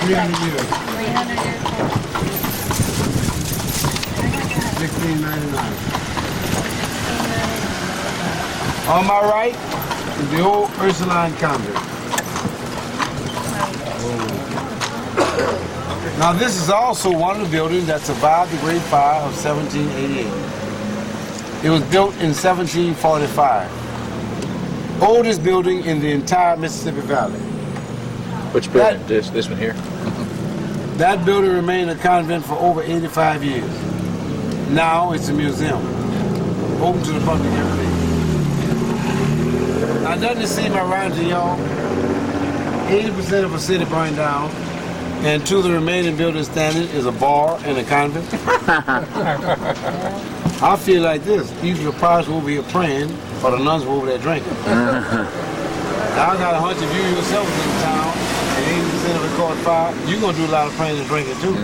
300 years. 300 years old. 1699. On my right is the old Ursuline convent. Now this is also one of the buildings that survived the Great Fire of 1788. It was built in 1745. Oldest building in the entire Mississippi Valley. Which building? This one here? That building remained a convent for over 85 years. Now it's a museum, open to the public every day. Now doesn't it seem ironic to y'all? 80% of a city burned down, and two of the remaining buildings standing is a bar and a convent. I feel like this. Either the pirates were over here praying, or the nuns were over there drinking. Now I got a hunch if you yourself was in town and 80% of it caught fire, you're going to do a lot of praying and drinking too.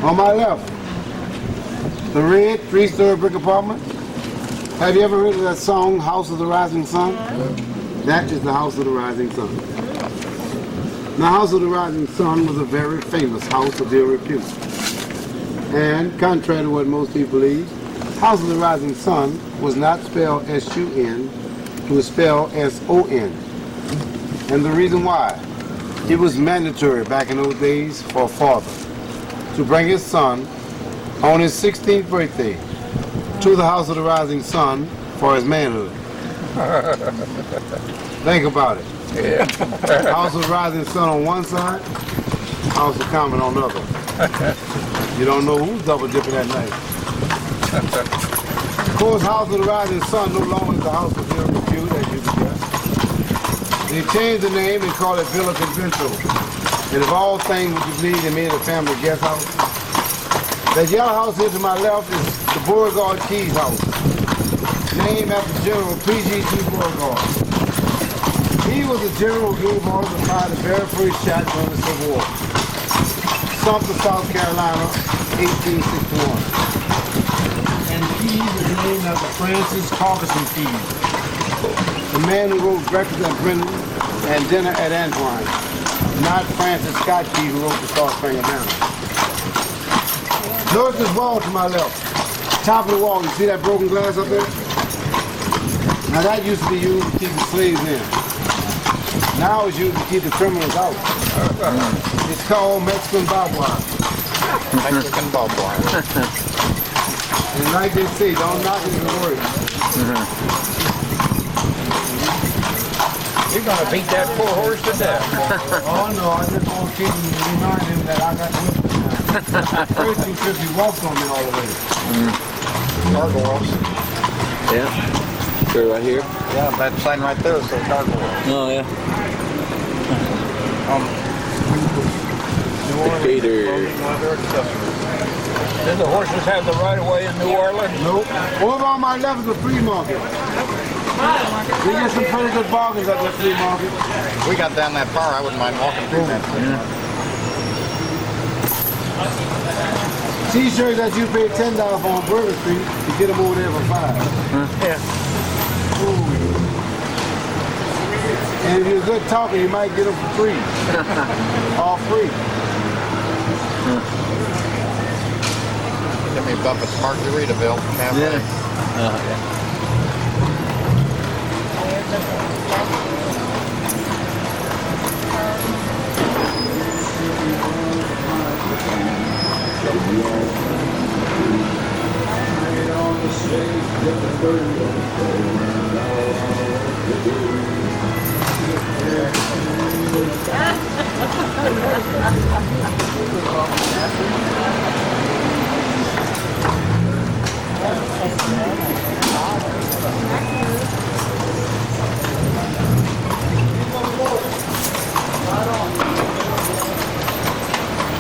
On my left, the red 3-story brick apartment. Have you ever heard of that song, House of the Rising Sun? That is the House of the Rising Sun. The House of the Rising Sun was a very famous house of ill repute. And contrary to what most people believe, House of the Rising Sun was not spelled S-U-N, it was spelled S-O-N. And the reason why, it was mandatory back in those days for a father to bring his son on his 16th birthday to the House of the Rising Sun for his manhood. Think about it. Yeah. House of the Rising Sun on one side, House of Common on the other. You don't know who's double dipping that night. Of course, House of the Rising Sun no longer is the House of ill repute, as you can guess. They changed the name and called it Villa Convento. And of all things which you need, they made a family guest house. That yellow house here to my left is the Beauregard Keys house, named after General P.G.T. Beauregard. He was the general who gave orders to fire the very first shot during the Civil War. Sumter, South Carolina, 1861. And Keys is named after Francis Carson Keys, the man who wrote Breakfast at Brennan and Dinner at Antoine, not Francis Scott Keys who wrote the Star Spangled Banner. Notice this wall to my left. Top of the wall, you see that broken glass up there? Now that used to be used to keep the slaves in. Now it's used to keep the criminals out. It's called Mexican barbed wire. Mexican barbed wire. And like they say, don't knock it the word. You're going to beat that poor horse to death. Oh no, I just want to keep him to remind him that I got whipped. First he said he walked on me all the way. Gargoyles. Yeah. Sure, right here. Yeah, that sign right there says gargoyles. Oh, yeah. New Orleans. Gator. Did the horses have the right of way in New Orleans? Nope. Over on my left is the flea market. We get some pretty good bargains at the flea market. We got down that far, I wouldn't mind walking through that. T-shirts that you pay $10 for on Burger Street, you get them over there for $5. Yeah. Ooh. And if you're a good talker, you might get them for free. All free. Give me Buffett's Margaritaville. Yeah.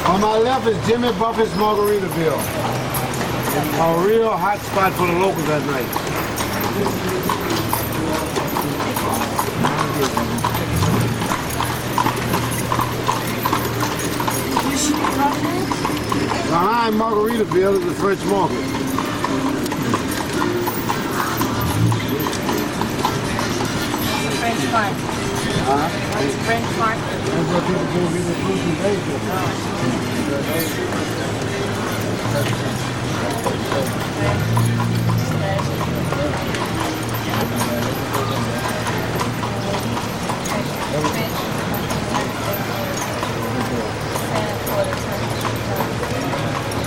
On my left is Jimmy Buffett's Margaritaville. A real hot spot for the locals at night. Behind Margaritaville is the French Market. French fry. French market. That's what people go get their fruits and vegetables.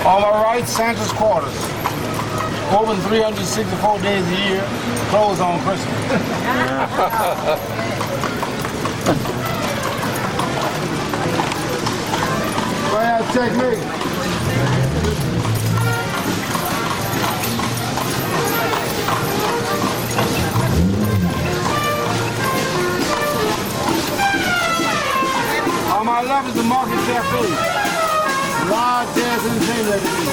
On my right, Santa's Quarters. Open 364 days a year, closed on Christmas. Well, check me. On my left is the Market Cafe. Large jazz entertainment every week.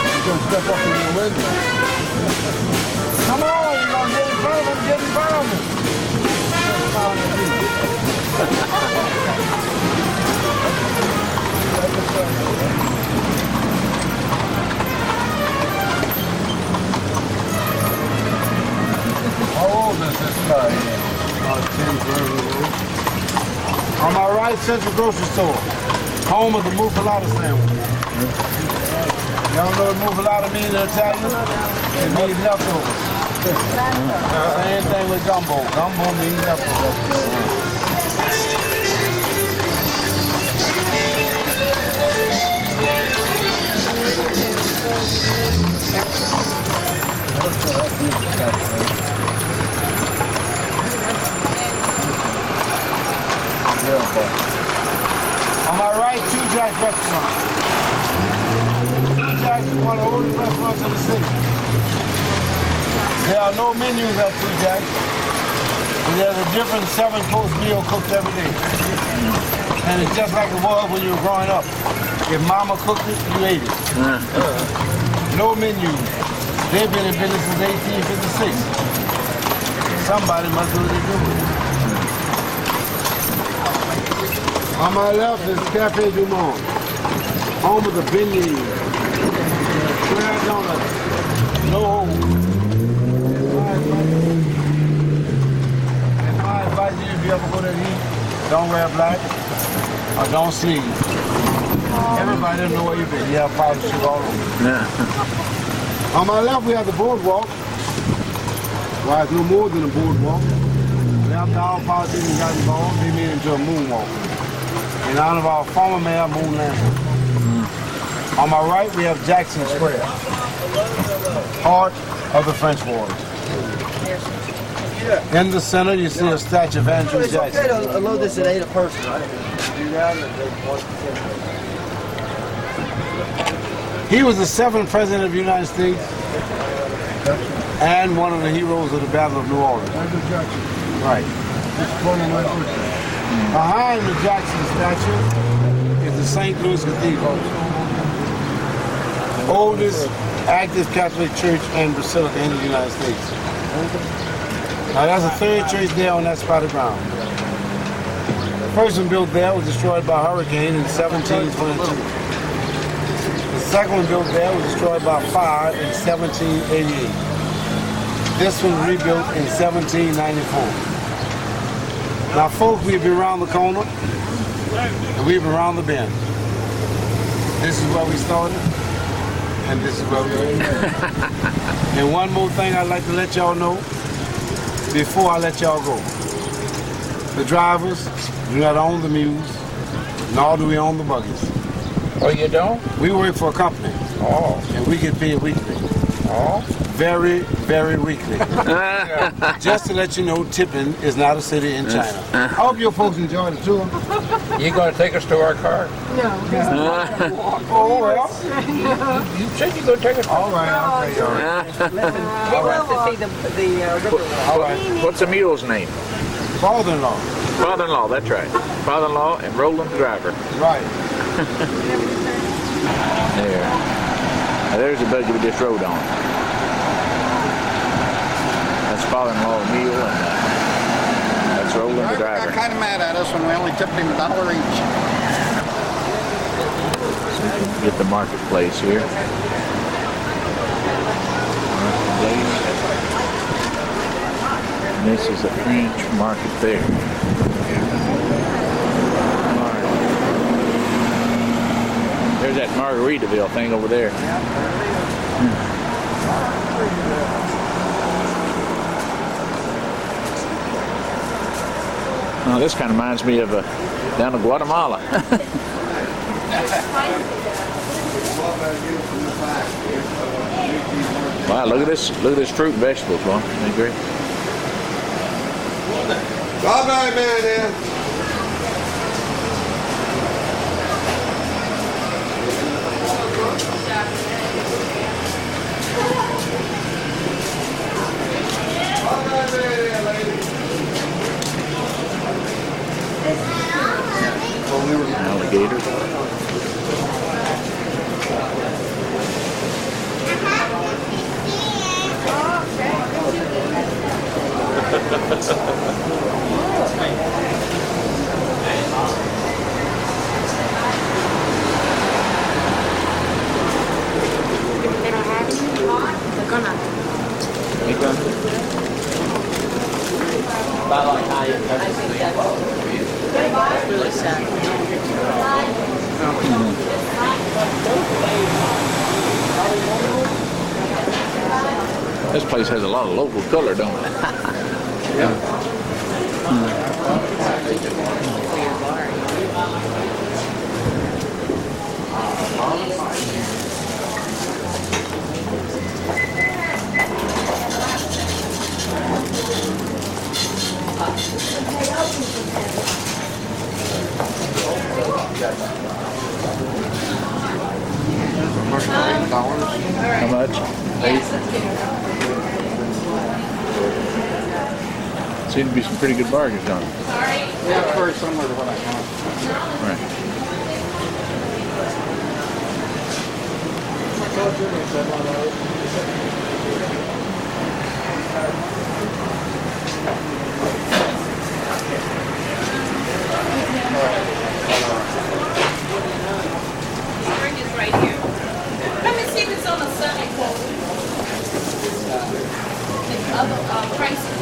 You're gonna step up in the window. Come on, you're gonna get in front of him, get in front of him. How old is this guy? About 10, 12 years old. On my right, Central Grocery Store. Home of the muffalata sandwich. Y'all know what muffalata means in Italian? It means leftovers. Same thing with gumbo. Gumbo means leftovers. On my right, Two Jack's Restaurant. Two Jack's is one of the oldest restaurants in the city. There are no menus at Two Jack's. And there's a different 7-course meal cooked every day. And it's just like it was when you were growing up. If mama cooked it, you ate it. No menus. They've been in business since 1856. Somebody must do what they do. On my left is Cafe Du Monde, home of the beignets, square donuts, no holes. And my advice to you, if you ever go there to eat, don't wear black or don't sneeze. Everybody doesn't know where you've been. You have powder shit all over. On my left, we have the boardwalk. Well, it's no more than a boardwalk. After all politicians got involved, they made it into a moonwalk. In honor of our former mayor, Moon Lander. On my right, we have Jackson Square, heart of the French Wars. In the center, you see a statue of Andrew Jackson. It's okay to load this at 8 a person, right? He was the 7th president of the United States and one of the heroes of the Battle of New Orleans. Right. Behind the Jackson statue is the St. Louis Cathedral, oldest active Catholic church and basilica in the United States. Now that's the 3rd church there on that spot of ground. The first one built there was destroyed by a hurricane in 1722. The second one built there was destroyed by fire in 1788. This one rebuilt in 1794. Now, folks, we've been around the corner, and we've been around the bend. This is where we started, and this is where we end. And one more thing I'd like to let y'all know before I let y'all go. The drivers do not own the mules, nor do we own the buggies. Oh, you don't? We work for a company, and we get paid weekly. Very, very weekly. Just to let you know, tipping is not a city in China. I hope your folks enjoyed the tour. You going to take us to our car? Oh, well. You said you're going to take us. All right, I'll tell you all right. We love to see the river. All right. What's the mule's name? Father-in-law. Father-in-law, that's right. Father-in-law and Roland the driver. Right. There. Now, there's the buggy we just rode on. That's father-in-law Neal, and that's Roland the driver. Got kind of mad at us when we only tipped him $1 each. Get the marketplace here. This is a French market there. There's that Margaritaville thing over there. Oh, this kind of reminds me of down in Guatemala. Wow, look at this fruit and vegetables, one. Isn't that great? Strawberry man there. Alligators. Really sad. This place has a lot of local color, don't it? How much? 8. Seem to be some pretty good bargains on it. Yeah, it's very similar to what I want. Right. Spring is right here. Let me see if it's on a Sunday quote. The other prices.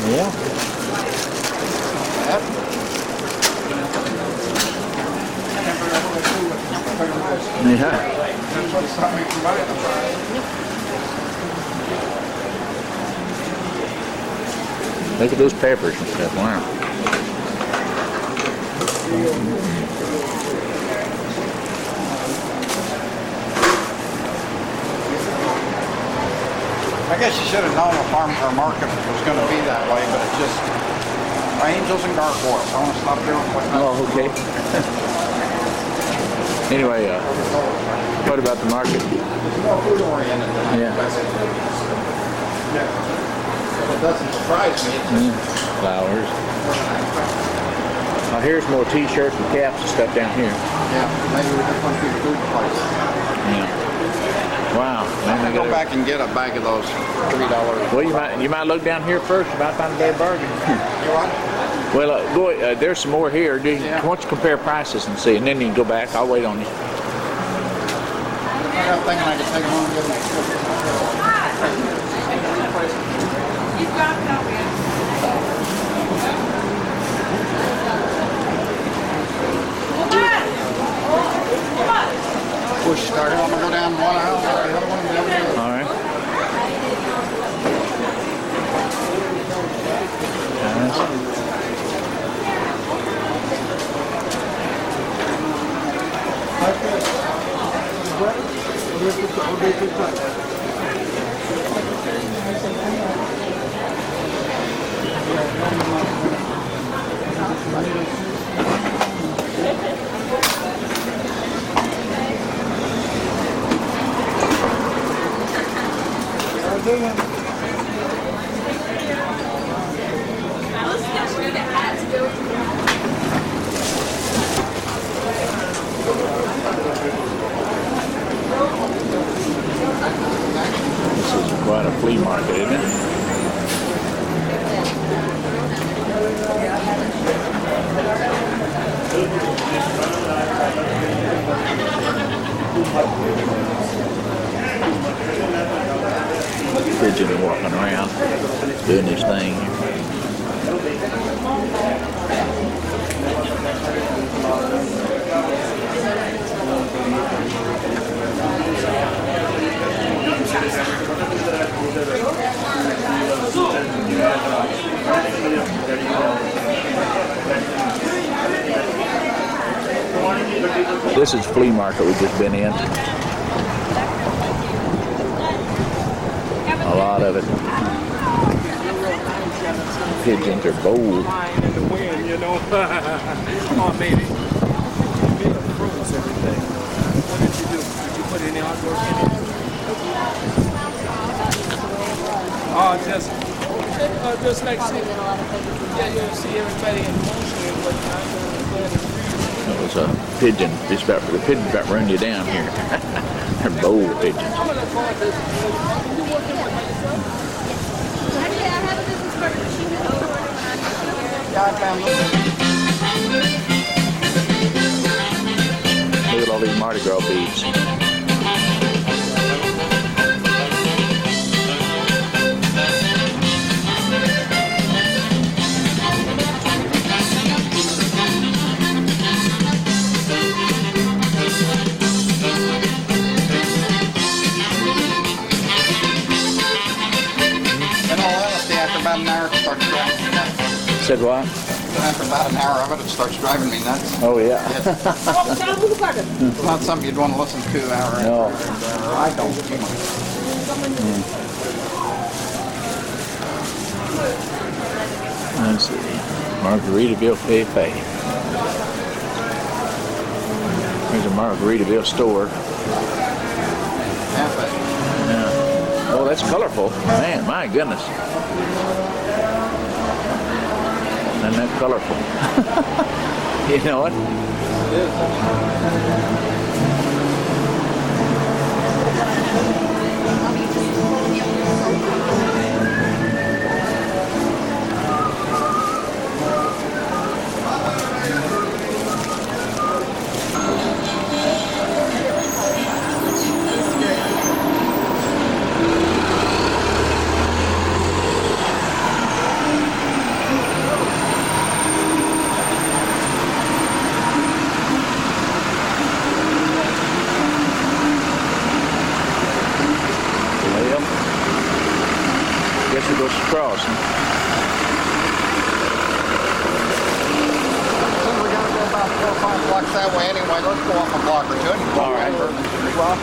Yeah. Yeah. Look at those peppers and stuff. Wow. I guess you should have known a farm or market was going to be that way, but it just angels and gargoyles. I want to stop doing what. Oh, okay. Anyway, what about the market? More food oriented. Yeah. It doesn't surprise me. It's just Flowers. Here's more t-shirts and caps and stuff down here. yeah, maybe we just want to be a food place. Yeah. Wow. Man, I'm they gonna go got back and get a bag of those $3. Well, you might look down here first. You might find a better bargain. You what? Well, go. There's some more here. Yeah. Why don't you compare prices and see, and then you can go back. I'll wait on you. I got thinking I could take them home and give them. You've got it out here. Push started. I'm gonna go down one house, the other one, the other. All right. Now let's get rid of the hats. thing here. This is flea market we've just been in. A lot of it. Pigeons are bold. Flying in the wind, you know. Oh, maybe. Made of froze everything. What did you do? Did you put any artwork in it? Oh, just like see, yeah, you see everybody in motion and whatnot. It was a pigeon. The pigeon about to run you down here. They're bold pigeons. Actually, I have a business card, but she knew over when I Look at all these Mardi Gras beads. About an hour it starts driving me nuts. Said what? After about an hour of it, it starts driving me nuts. Oh yeah. It's not something you'd want to listen to hour No. I don't. Let's see. Margaritaville Cafe. There's a Margaritaville store. Cafe. Yeah. Oh, that's colorful. Man, my goodness. Isn't that colorful? You know what? Crossing. So we're going to go about 4 or 5 blocks that way anyway. Let's go off a block or two. All right. Well,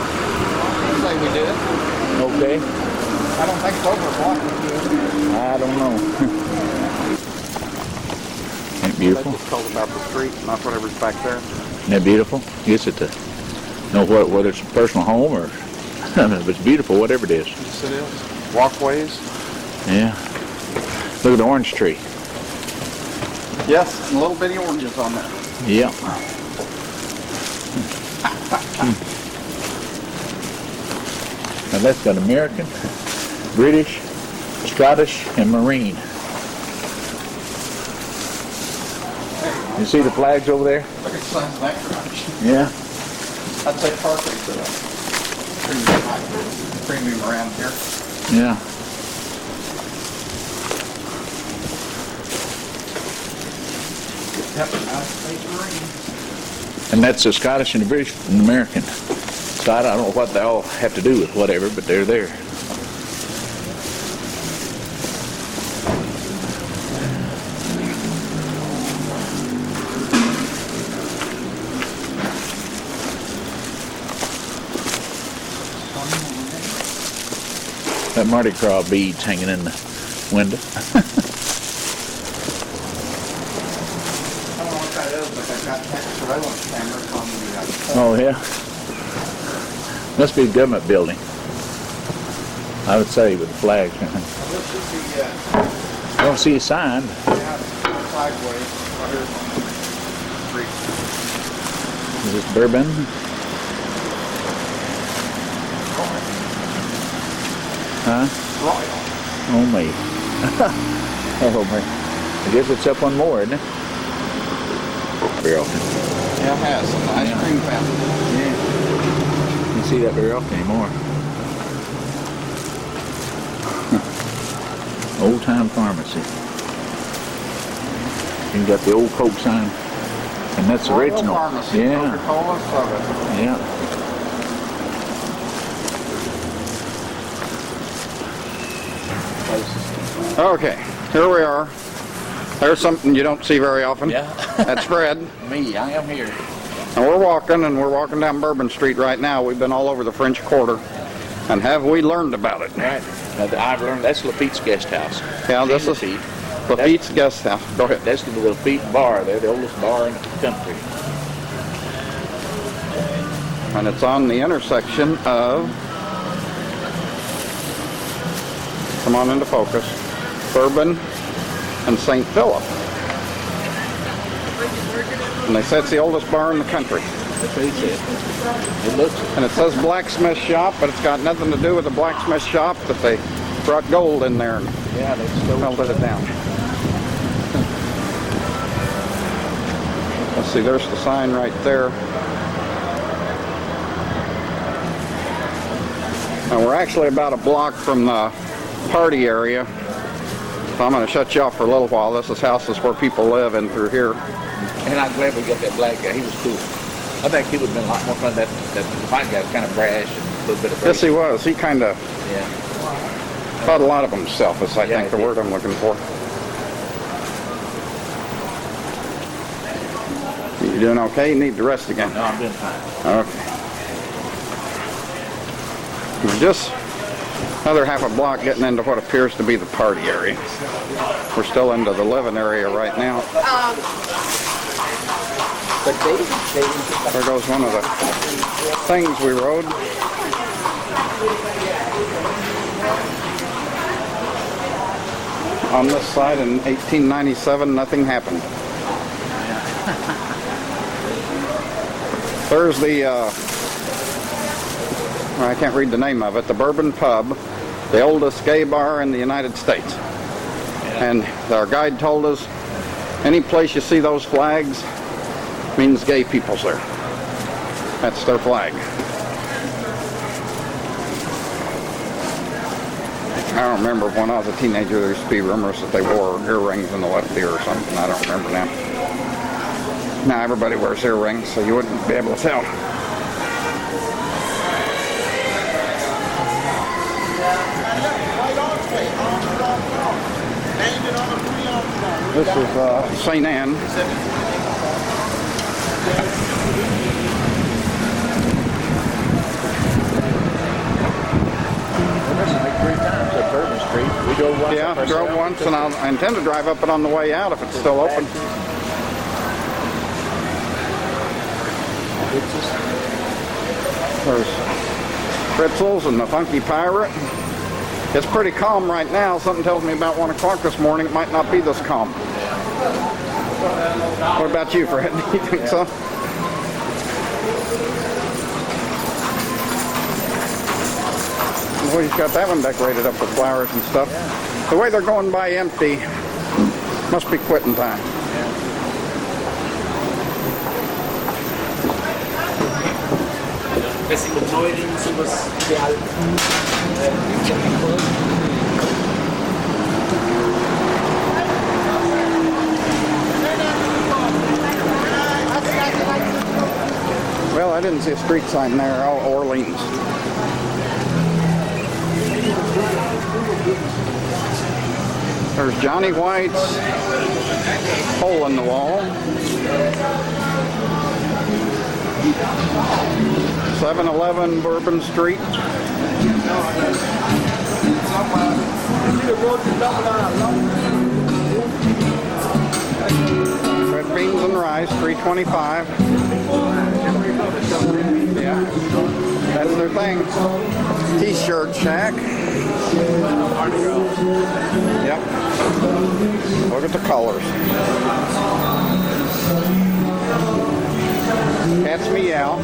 say we did. Okay. I don't think it's over a block. I don't know. Ain't it beautiful? They just told about the street, not whatever's back there. Isn't that beautiful? Gets it to know whether it's a personal home or if it's beautiful, whatever it is. Yes, it is. Walkways. Yeah. Look at the orange tree. Yes, and little bitty oranges on there. Yeah. Now that's got American, British, Scottish, and Marine. You see the flags over there? Look at Sun's neck. Yeah. I'd say perfect for the premium around here. Yeah. Yep, Marine. And that's the Scottish and the British and the American. So I don't know what they all have to do with whatever, but they're there. That Mardi Gras beads hanging in the window. Surveillance cameras on the Oh, yeah. Must be a government building. I would say with the flags. this is the I don't see a sign. sideways right here on the street. Is this Bourbon? Huh? Royal. Oh, me. Oh, me. I guess it's up one more, isn't it? Very often. Yeah, it has some ice cream fountain. Yeah. You don't see that very often anymore. Old Time Pharmacy. You got the old Coke sign. And that's original. Pharmacy, Yeah. Coca-Cola, soda. Yeah. Okay, here we are. There's something you don't see very often. Yeah. That's Fred. Me, I am here. And we're walking down Bourbon Street right now. We've been all over the French Quarter. And have we learned about it? Right. Now, I've learned that's Lafitte's guest house. Yeah, this is Lafitte. Lafitte's guest house. Go ahead. That's the Lafitte bar. They're the oldest bar in the country. And it's on the intersection of, come on into focus, Bourbon and St. Philip. And they say it's the oldest bar in the country. That's what he said. It looks it. And it says blacksmith shop, but it's got nothing to do with the blacksmith shop, but they brought gold in there and Yeah, they stole melted it down. Let's see, there's the sign right there. And we're actually about a block from the party area. So I'm going to shut you off for a little while. This is houses where people live in through here. And I'm glad we got that black guy. He was cool. I think he would have been a lot more fun. That white guy was kind of brash and a little bit of Yes, he was. He kind of Yeah. thought a lot of himself, is I Yeah, think the he did. word I'm looking for. You doing okay? You need to rest again. No, I'm doing fine. Okay. We're just another half a block getting into what appears to be the party area. We're still into the living area right now. There goes one of the things we rode. On this side in 1897, nothing happened. There's the, I can't read the name of it, the Bourbon Pub, the oldest gay bar in the United States. And our guide told us, any place you see those flags means gay people's there. That's their flag. I don't remember when I was a teenager, there used to be rumors that they wore earrings in the left ear or something. I don't remember now. Now everybody wears earrings, so you wouldn't be able to tell. This is St. Anne. Well, this is like 3 times at Bourbon Street. We drove once. Yeah, up drove ourselves. once, and I intend to drive up it on the way out if it's still open. There's Fritzels and the Funky Pirate. It's pretty calm right now. Something tells me about 1 o'clock this morning it might not be this calm. What about you, Fred? Do you think so? Well, he's got that one decorated up with flowers and stuff. The way they're going by empty, must be quitting time. Kasi mag-join din si Mas Neal. Well, I didn't see a street sign there. Oh, Orleans. There's Johnny White's hole in the wall. 7-Eleven Bourbon Street. Red beans and rice, $3.25. Yeah, that's their thing. T-shirt shack. Yep. Look at the colors. Cat's Meow.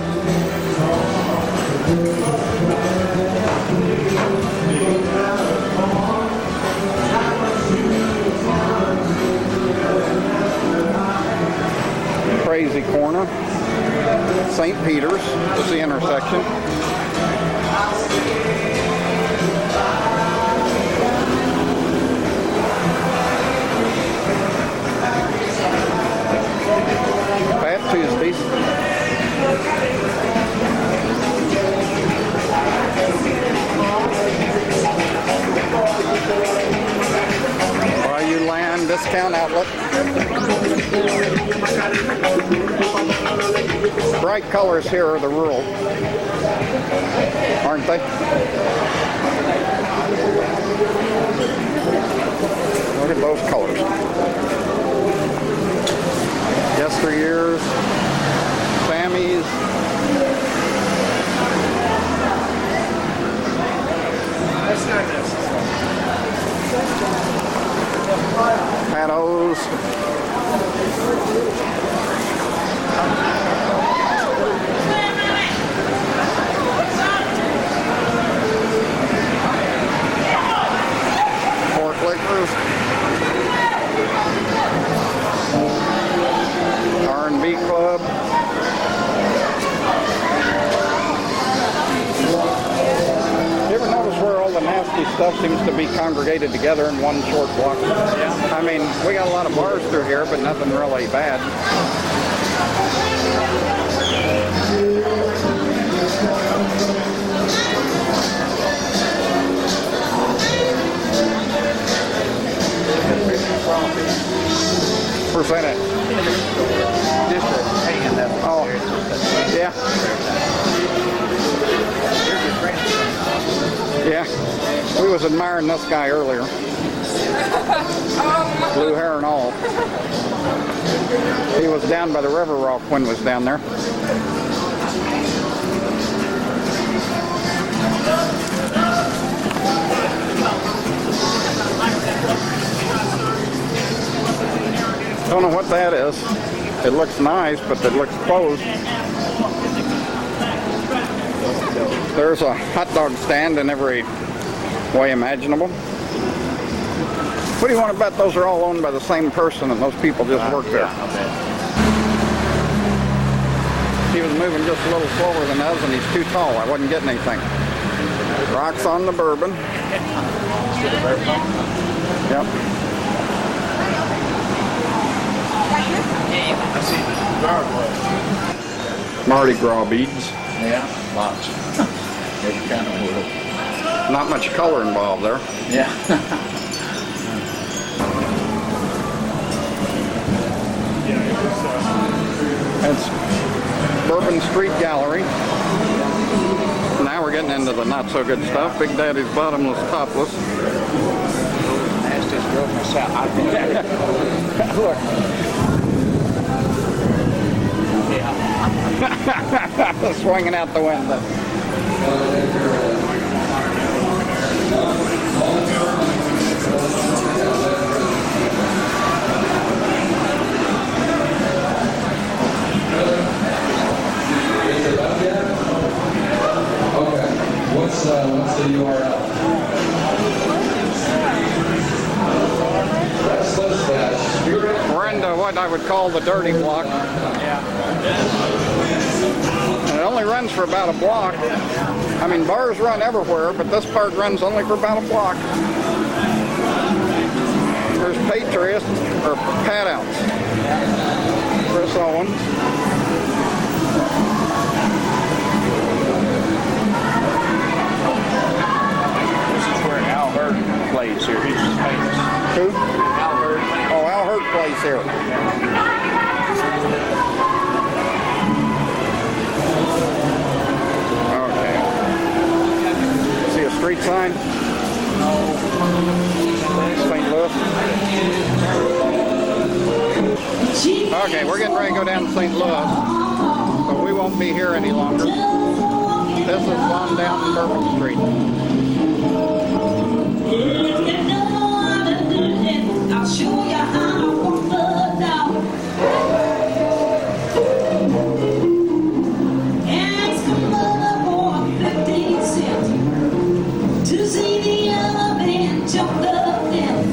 Crazy Corner. St. Peter's is the intersection. discount outlet. Bright colors here are the rule, aren't they? Look at those colors. Yesteryears, Sammys. That's not necessary. Panos. Pork liquors. R&B Club. You ever notice where all the nasty stuff seems to be congregated together in one short block? Yeah. I mean, we got a lot of bars through here, but nothing really bad. Where's that at? Oh, yeah. Yeah, we was admiring this guy earlier. Blue hair and all. He was down by the river while Quinn was down there. Don't know what that is. It looks nice, but it looks closed. There's a hot dog stand in every way imaginable. What do you want to bet those are all owned by the same person and those people just work there? He was moving just a little slower than us and he's too tall. I wasn't getting anything. Rocks on the bourbon. Yep. Mardi Gras beads. Yeah, lots. Every kind of world. Not much color involved there. Yeah. It's Bourbon Street Gallery. Now we're getting into the not so good stuff. Big Daddy's Bottomless Topless. Nastiest girl myself. Look. Swinging out the window. Okay. What's the URL? We're into what I would call the dirty block. And it only runs for about a block. I mean, bars run everywhere, but this part runs only for about a block. There's Patriots, or Pat Outs. Chris Owens. This is where Al Hurd plays here. He's famous. Who? Al Hurd. Oh, Al Hurd plays here. Okay. See a street sign? St. Louis. Okay, we're getting ready to go down to St. Louis, but we won't be here any longer. This is on down Bourbon Street. I'll show you how to walk the dog. Ask a mother for 15 cents to see the other man jump the fence.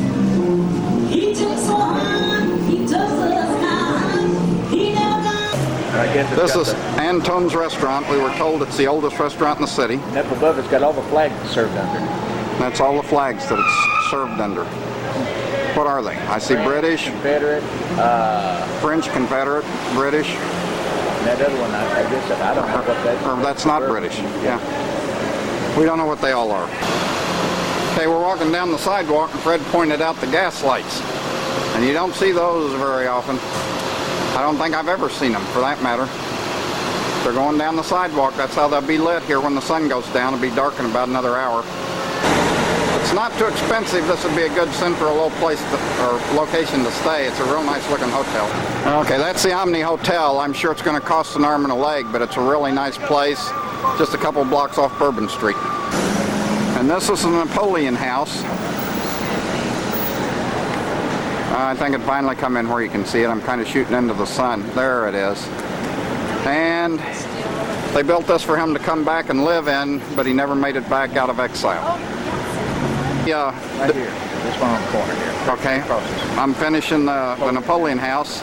He took so high, he took us high. He never I guess it's This got is Antone's Restaurant. We were told it's the oldest restaurant in the city. the, up above it's got all the flags served under. That's all the flags that it's served under. What are they? I see British, Confederate, French, Confederate, British. and that other one, I guess, I don't know what that is. Or that's not British. Yeah. We don't know what they all are. Okay, we're walking down the sidewalk and Fred pointed out the gas lights. And you don't see those very often. I don't think I've ever seen them, for that matter. They're going down the sidewalk. That's how they'll be lit here when the sun goes down. It'll be dark in about another hour. It's not too expensive. This would be a good central low place or location to stay. It's a real nice looking hotel. Okay, that's the Omni Hotel. I'm sure it's going to cost an arm and a leg, but it's a really nice place. Just a couple blocks off Bourbon Street. And this is the Napoleon House. I think it finally come in where you can see it. I'm kind of shooting into the sun. There it is. And they built this for him to come back and live in, but he never made it back out of exile. Yeah. Right here. This one on the corner here. Okay. I'm finishing the Napoleon House.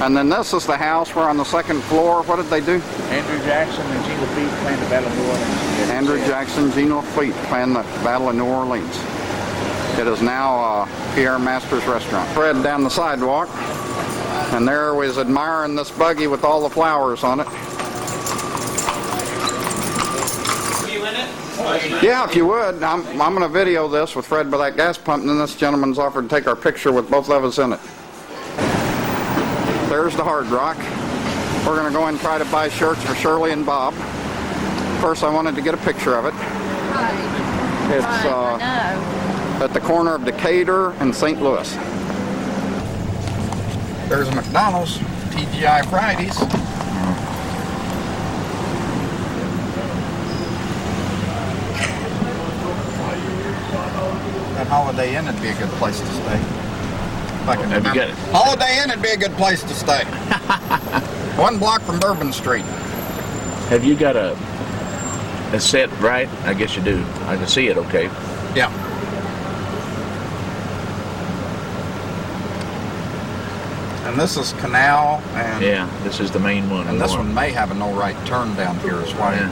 And then this is the house where on the second floor, what did they do? Andrew Jackson and Gina Feet playing the Battle of New Orleans. Andrew Jackson, Gina Feet playing the Battle of New Orleans. It is now Pierre Masters Restaurant. Fred down the sidewalk, and there was admiring this buggy with all the flowers on it. Were you in it? Yeah, if you would. I'm going to video this with Fred by that gas pump, and then this gentleman's offered to take our picture with both of us in it. There's the Hard Rock. We're going to go and try to buy shirts for Shirley and Bob. First, I wanted to get a picture of it. It's at the corner of Decatur and St. Louis. There's McDonald's, TGI Fridays. That Holiday Inn would be a good place to stay. If I can remember. Holiday Inn would be a good place to stay. 1 block from Bourbon Street. Have you got a set right? I guess you do. I can see it okay. Yeah. And this is Canal, and yeah, this is the main one. And this one may have a no right turn down here as well. Yeah.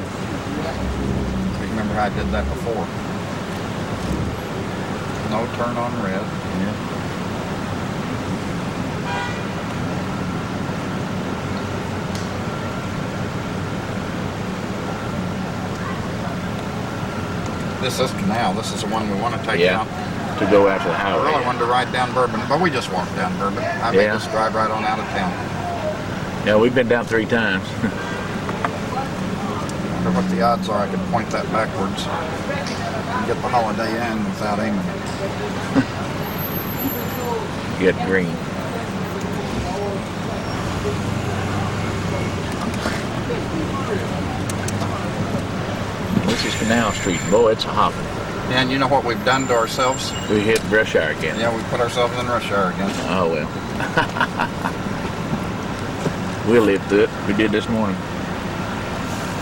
Remember how I did that before? No turn on red. Yeah. This is Canal. This is the one we want to take down. To go after the highway. I really wanted to ride down Bourbon, but we just walked down Bourbon. I made this drive right on out of town. Yeah, we've been down 3 times. I wonder what the odds are I could point that backwards and get the Holiday Inn without aiming it. Get green. This is Canal Street. Boy, it's a hopping. And you know what we've done to ourselves? We hit rush hour again. Yeah, we put ourselves in rush hour again. Oh, well. We'll live through it. We did this morning.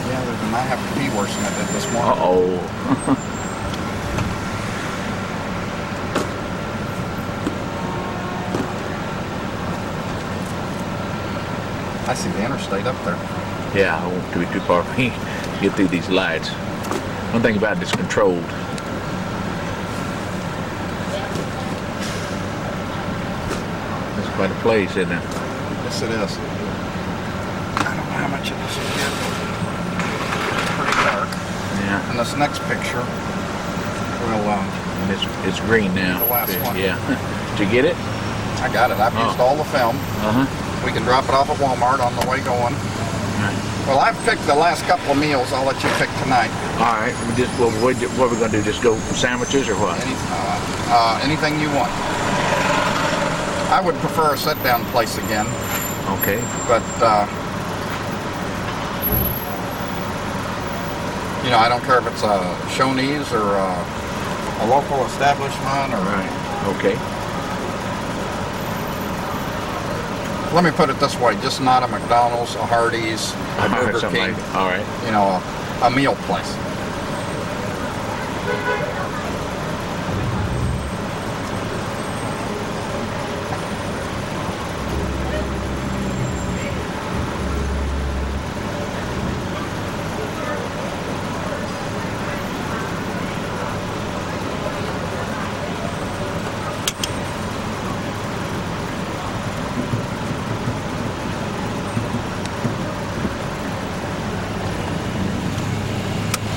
Yeah, they might have to be worse than I did this morning. Uh-oh. I see the interstate up there. Yeah, I won't be too far for me to get through these lights. One thing about it, it's controlled. It's quite a place, isn't it? Yes, it is. I don't know how much it is here. It's pretty dark. Yeah. And this next picture will, And it's green now. The last one. Yeah. Did you get it? I got it. I've used all the film. Uh-huh. We can drop it off at Walmart on the way going. Right. Well, I've picked the last couple of meals. I'll let you pick tonight. All right. What are we going to do? Just go for sandwiches or what? Anything you want. I would prefer a sit-down place again. Okay. But, you know, I don't care if it's a Shoney's or a local establishment or... Right. Okay. Let me put it this way, just not a McDonald's, a Hardee's, a Burger King. Like all right. You know, a meal place.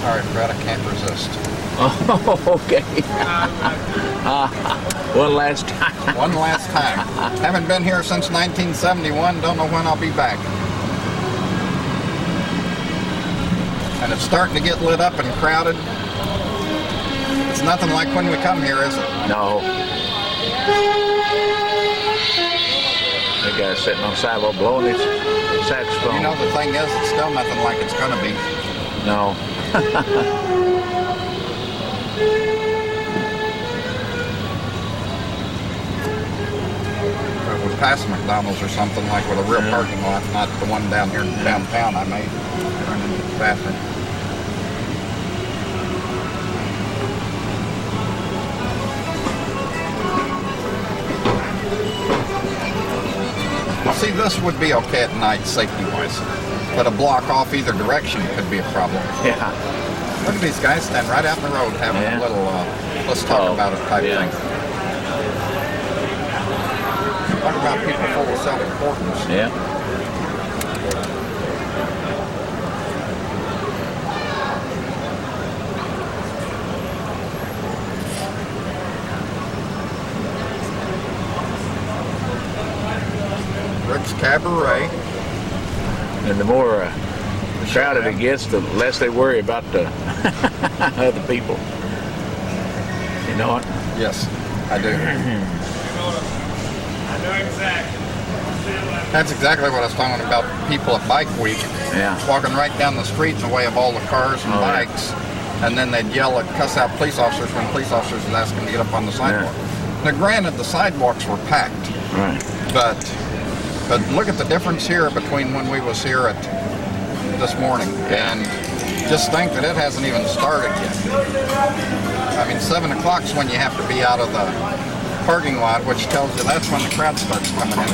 All right, Fred, I can't resist. Oh, okay. One last time. One last time. Haven't been here since 1971. Don't know when I'll be back. And it's starting to get lit up and crowded. It's nothing like when we come here, is it? No. That guy's sitting on the sidewalk blowing his saxophone. You know, the thing is, it's still nothing like it's going to be. No. If we pass McDonald's or something like with a real parking lot, not the one down here downtown, I may run into the bathroom. See, this would be okay at night, safety-wise, but a block off either direction could be a problem. Yeah. Look at these guys stand right out in the road having a little, let's talk about it type thing. Talk about people full of self-importance. Yeah. Rick's Cabaret. And the more crowded it gets, the less they worry about the other people. You know what? Yes, I do. I know exactly. That's exactly what I was talking about. People at Bike Week, Yeah. walking right down the street in the way of all the cars and bikes, and then they'd yell and cuss out police officers when police officers would ask them to get up on the sidewalk. Now, granted, the sidewalks were packed, Right. but look at the difference here between when we was here at this morning, and just think that it hasn't even started yet. I mean, 7 o'clock's when you have to be out of the parking lot, which tells you that's when the crowd starts coming in.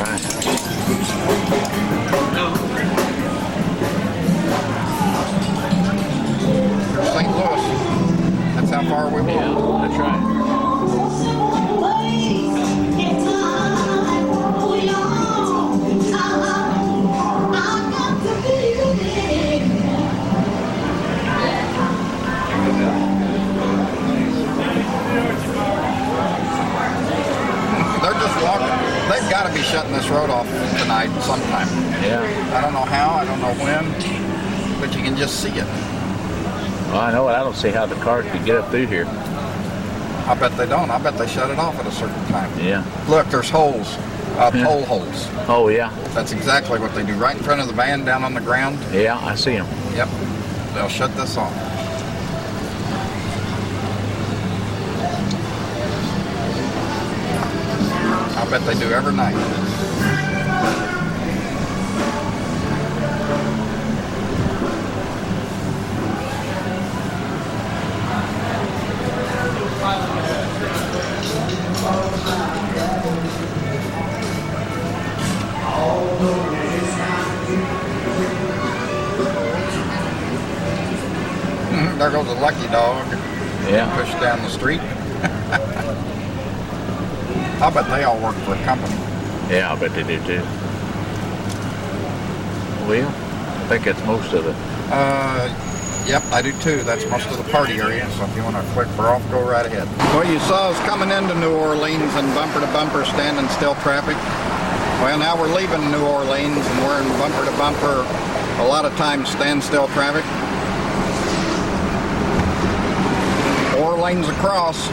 Here's St. Louis. That's how far we walk. Yeah, that's right. They're just walking. They've got to be shutting this road off tonight sometime. Yeah. I don't know how, I don't know when, but you can just see it. Well, I know it. I don't see how the cars could get up through here. I bet they don't. I bet they shut it off at a certain time. Yeah. Look, there's holes, toll holes. Oh, yeah. That's exactly what they do. Right in front of the van down on the ground. Yeah, I see them. Yep. They'll shut this off. I bet they do every night. There goes a lucky dog. Yeah. Pushed down the street. I bet they all work for a company. Yeah, I bet they do too. Well, I think that's most of it. Yep, I do too. That's most of the party area. So if you want to click her off, go right ahead. What you saw is coming into New Orleans and bumper to bumper standing still traffic. Well, now we're leaving New Orleans and we're in bumper to bumper, a lot of times standstill traffic. 4 lanes across.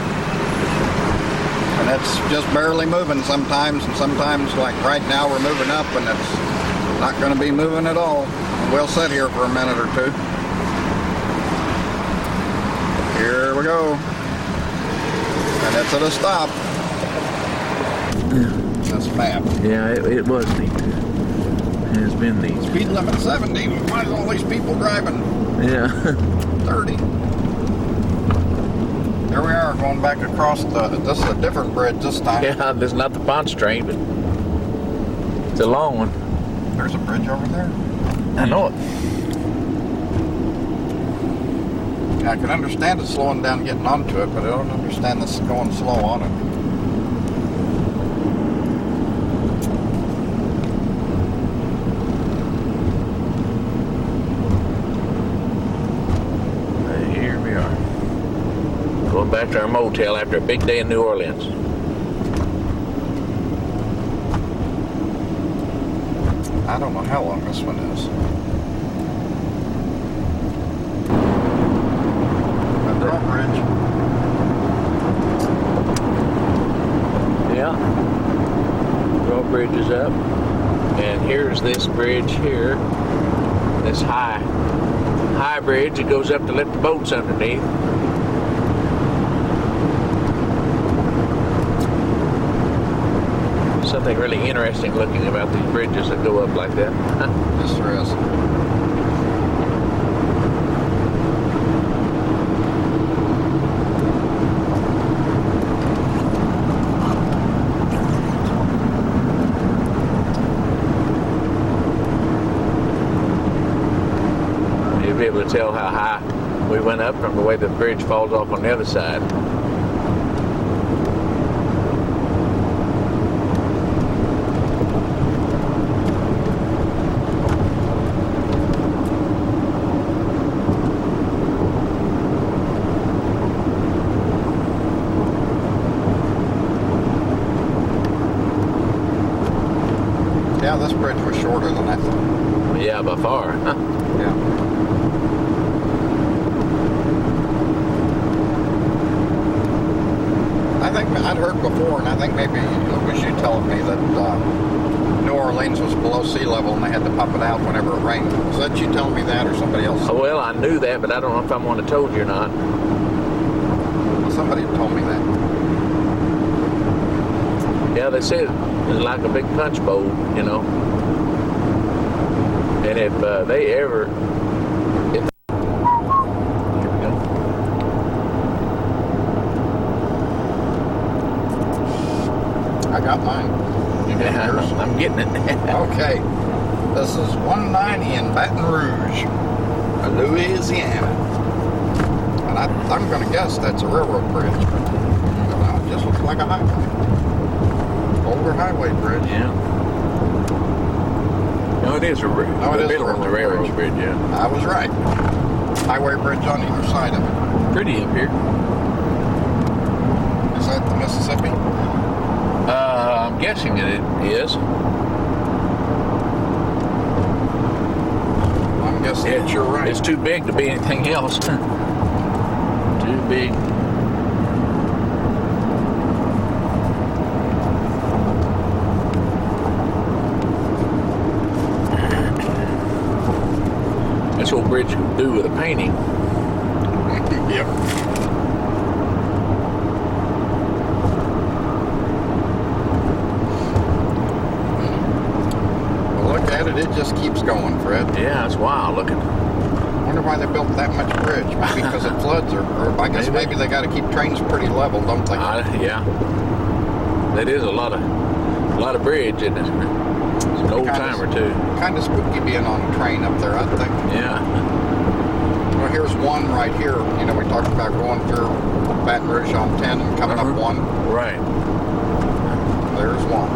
And it's just barely moving sometimes, and sometimes, like right now, we're moving up and it's not going to be moving at all. We'll sit here for a minute or two. Here we go. And it's at a stop. This map. Yeah, it was neat. It has been neat. Speed limit 70. Why is all these people driving Yeah. 30? Here we are going back across this is a different bridge this time. Yeah, this is not the Ponce train, but it's a long one. There's a bridge over there. I know it. I can understand it slowing down getting onto it, but I don't understand this going slow on it. Here we are. back to our motel after a big day in New Orleans. I don't know how long this one is. A drawbridge. Yeah. Drawbridge is up. And here's this bridge here. This high bridge that goes up to let the boats underneath. Something really interesting looking about these bridges that go up like that. Yes, there is. You'll be able to tell how high we went up from the way the bridge falls off on the other side. Yeah, this bridge was shorter than that. Yeah, by far. Yeah. I think I'd heard before, and I think maybe it was you telling me that New Orleans was below sea level and they had to pump it out whenever it rained. Was that you telling me that or somebody else? Oh, well, I knew that, but I don't know if I'm one that told you or not. Well, somebody told me that. Yeah, they said it's like a big punch bowl, you know. And if they ever... Here we go. I got mine. You got Yeah, yours? I'm getting it. Okay. This is 190 in Baton Rouge, Louisiana. And I'm going to guess that's a railroad bridge. But it just looks like a highway. Older highway bridge. Yeah. No, it is a bridge. No, it is a middle of the railroad railroad bridge, yeah. I was right. Highway bridge on either side of it. Pretty up here. Is that the Mississippi? I'm guessing it is. I'm guessing that you're right. It's too big to be anything else. Too big. This whole bridge could do with a painting. Yep. Well, look at it. It just keeps going, Fred. Yeah, it's wild looking. I wonder why they built that much bridge. Maybe because it floods, or I guess maybe they got to keep trains pretty level, don't they? Yeah. That is a lot of bridge, isn't it? It's an old timer too. Kind of spooky being on a train up there, I think. Yeah. Well, here's one right here. You know, we talked about going through Baton Rouge on 10 and coming up one. Right. There's one.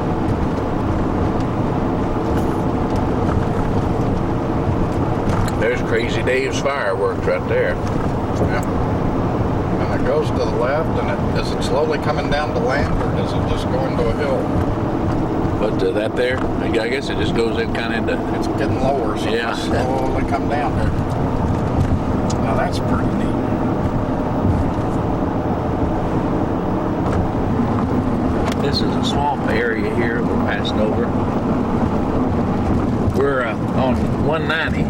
There's Crazy Dave's fireworks right there. Yeah. And it goes to the left, and is it slowly coming down to land, or does it just go into a hill? But that there, I guess it just goes in kind of into... It's getting lower, so Yeah. it's slowly come down. Now that's pretty neat. This is a swamp area here we're passing over. We're on 190,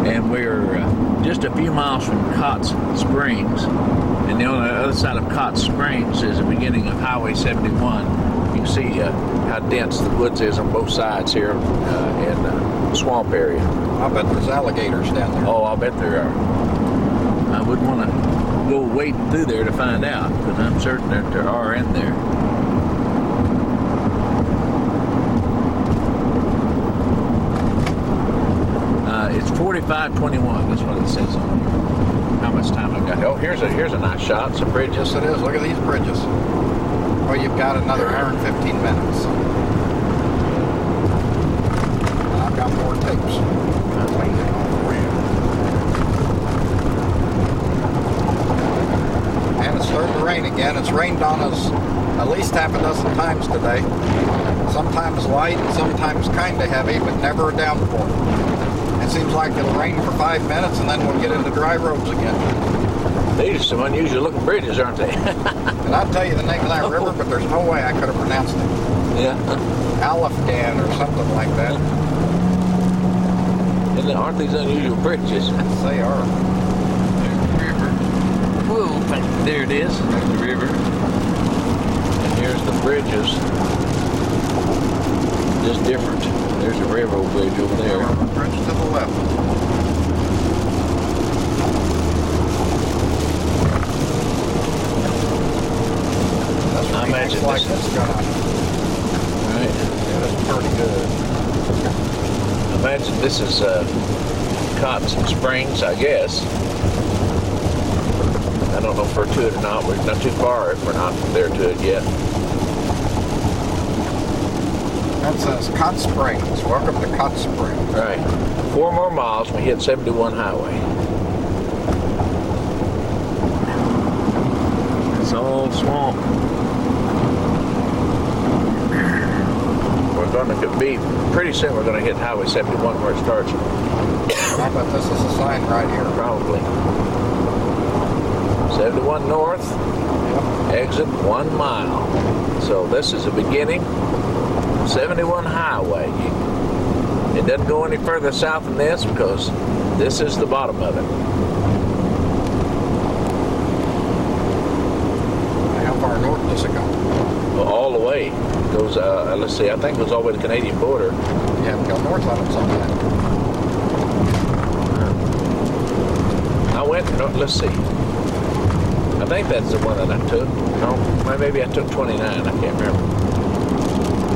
and we're just a few miles from Coonce Springs. And on the other side of Coonce Springs is the beginning of Highway 71. You can see how dense the woods is on both sides here in the swamp area. I bet there's alligators down there. Oh, I'll bet there are. I wouldn't want to go wading through there to find out, but I'm certain that there are in there. It's 45:21. That's what it says on how much time I've got. Oh, here's a nice shot. Some bridges. Yes, it is. Look at these bridges. Well, you've got another hour and 15 minutes. I've got more tapes. I'll clean it all for you. And it's half a dozen times today. Sometimes light, sometimes kind of heavy, but never a downpour. It seems like it'll rain for 5 minutes and then we'll get into dry roads again. These are some unusual looking bridges, aren't they? And I'll tell you the name of that river, but there's no way I could have pronounced it. Yeah. Alafgan or something like that. Aren't these unusual bridges? They are. There's the river. Whoa, there it is. There's the river. And here's the bridges. Just different. There's a railroad bridge over there. Railroad bridge to the left. I imagine like this it's gonna. Right. Yeah, that's pretty good. I imagine this is Coonce Springs, I guess. I don't know if we're to it or not. We're not too far if we're not there to it yet. That says Coonce Springs. Welcome to Coonce Springs. Right. 4 more miles, we hit 71 highway. It's all swamp. We're going to be, pretty soon we're going to hit Highway 71 where it starts. I bet this is a sign right here. Probably. 71 north, exit 1 mile. So this is the beginning. 71 highway. It doesn't go any further south than this because this is the bottom of it. How far north does it go? Well, all the way. It goes, let's see, I think it goes all the way to the Canadian border. You haven't gone north on it sometime. I went, let's see. I think that's the one that I took. No, maybe I took 29, I can't remember.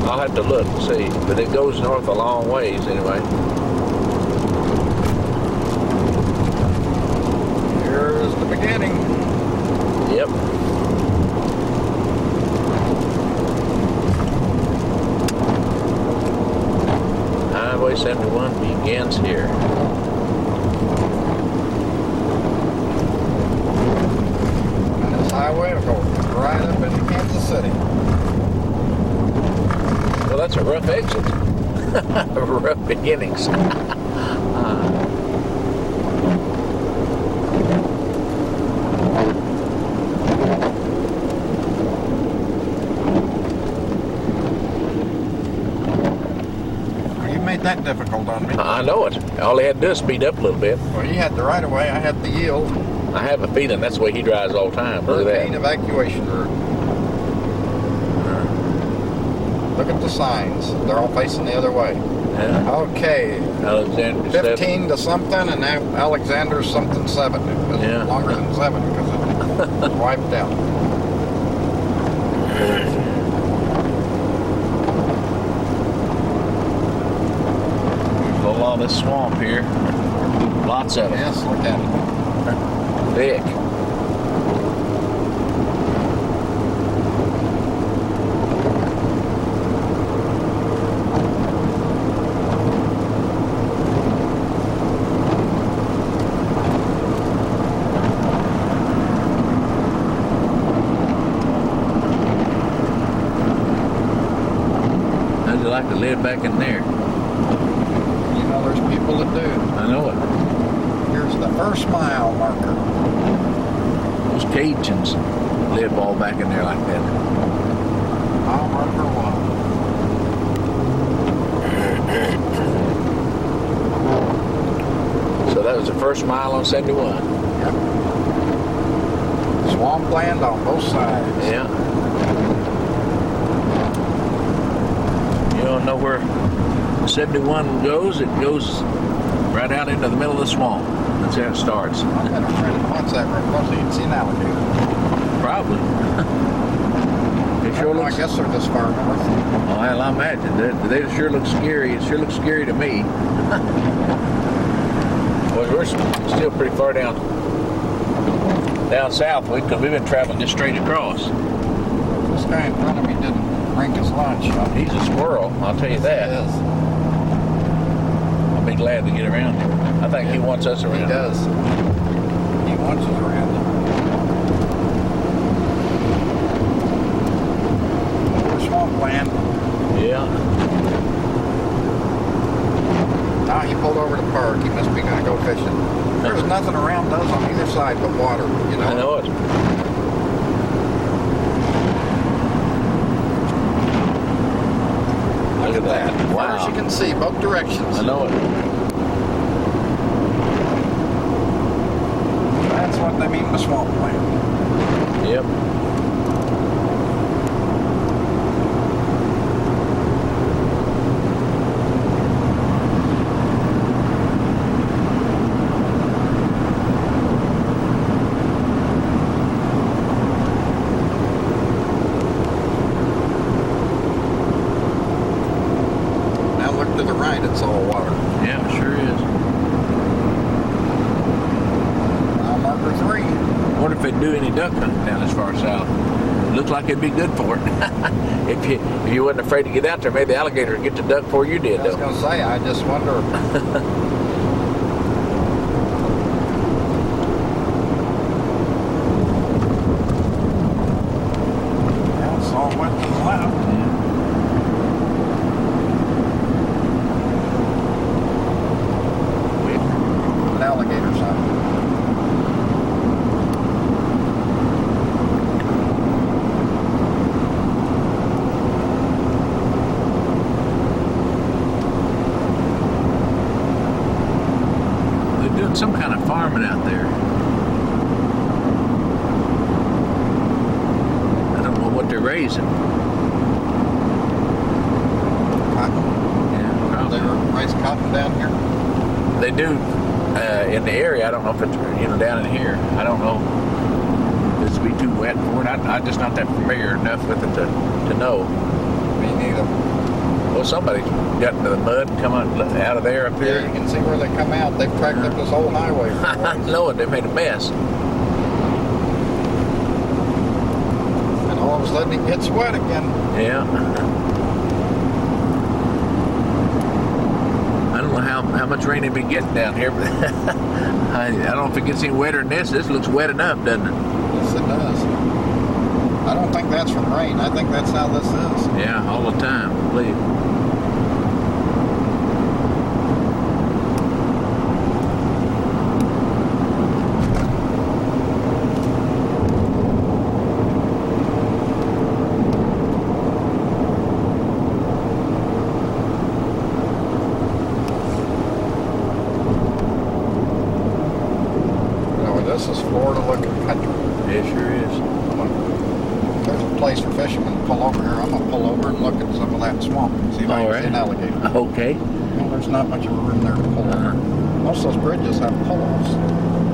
I'll have to look and see, but it goes north a long ways anyway. Here's the beginning. Yep. Highway 71 begins here. And this highway will go right up into Kansas City. Well, that's a rough exit. Rough beginnings. You made that difficult on me. I know it. All he had to do is speed up a little bit. Well, you had the right of way, I had the yield. I have a feeling that's the way he drives all the time. Look at Hurricane that. evacuation route. Look at the signs. They're all facing the other way. Yeah. Okay. Alexander 15 to something, and now Alexander's something 7. It was Yeah. longer than 7 because it wiped out. There's a lot of this swamp here. Lots of it. Yes, look at it. Thick. How'd you like to live back in there? You know, there's people that do. I know it. Here's the first mile marker. Those Cajuns live all back in there like that. Mile marker 1. So that was the first mile on 71. Yep. Swampland on both sides. Yeah. You don't know where 71 goes? It goes right out into the middle of the swamp. That's how it starts. I bet I'm afraid once that real close, you'd see an alligator. Probably. It sure I looks. guess they're this far north. Well, I imagine they sure look scary. It sure looks scary to me. Well, we're still pretty far down south because we've been traveling just straight across. This guy in front of me didn't bring his lunch. He's a squirrel, I'll tell you that. He is. I'll be glad to get around him. I think he wants us around. He does. He wants us around. swampland. Yeah. Now he pulled over to park. He must be going to go fishing. There's nothing around us on either side but water, you know. I know it. Look at that. Far as Wow. you can see, both directions. I know it. That's what they mean by swampland. Yep. Now look to the right, it's all water. Yeah, it sure is. Now marker 3. I wonder if they do any duck hunting down this far south. Looks like it'd be good for it. if you wasn't afraid to get out there, maybe the alligator would get the duck before you did, I was though. going to say, I just wonder. Yeah, it's all wet to the left. An alligator sign. They're doing some kind of farming out there. I don't know what they're raising. Cotton. Yeah, They probably. raise cotton down here. They do in the area. I don't know if it's down in here. I don't know. This would be too wet for it. I'm just not that familiar enough with it to know. Me neither. Well, somebody got into the mud and come out of there up Yeah, here. you can see where they come out. They've tracked up this whole highway. I know it. They made a mess. And all of a sudden it gets wet again. Yeah. I don't know how much rain they've been getting down here, but I don't know if it gets any wetter than this. This looks wet enough, doesn't it? Yes, it does. I don't think that's from rain. I think that's how this is. Yeah, all the time, I believe. No, this is Florida looking country. It sure is. There's a place for fishermen to pull over here. I'm going to pull over and look at some of that swamp and see if I All can see an right. alligator. Okay. Well, there's not much of a room there to pull over. Most of those bridges have pull-offs.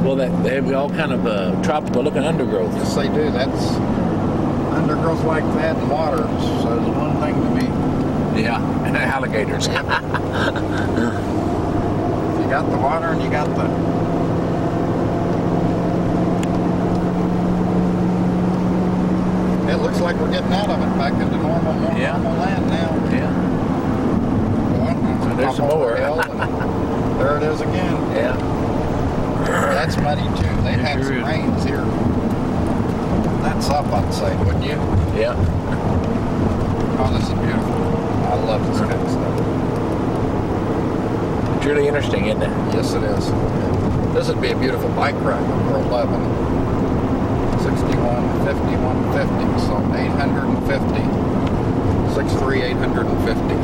Well, they have all kind of tropical-looking undergrowth. Yes, they do. That's undergrowth like that and water says one thing to me. Yeah, and alligators. You got the water and you got the... It looks like we're getting out of it, back into normal land now. Yeah. Well, There's some up over more. the hill and there it is again. Yeah. That's muddy too. They've had sure some is. rains here. That's up, I'd say, wouldn't you? Yeah. Oh, this is beautiful. I love this kind of stuff. It's really interesting, isn't it? Yes, it is. This would be a beautiful bike ride over 11. 61, 50, 150, so 850. 6'3", 850.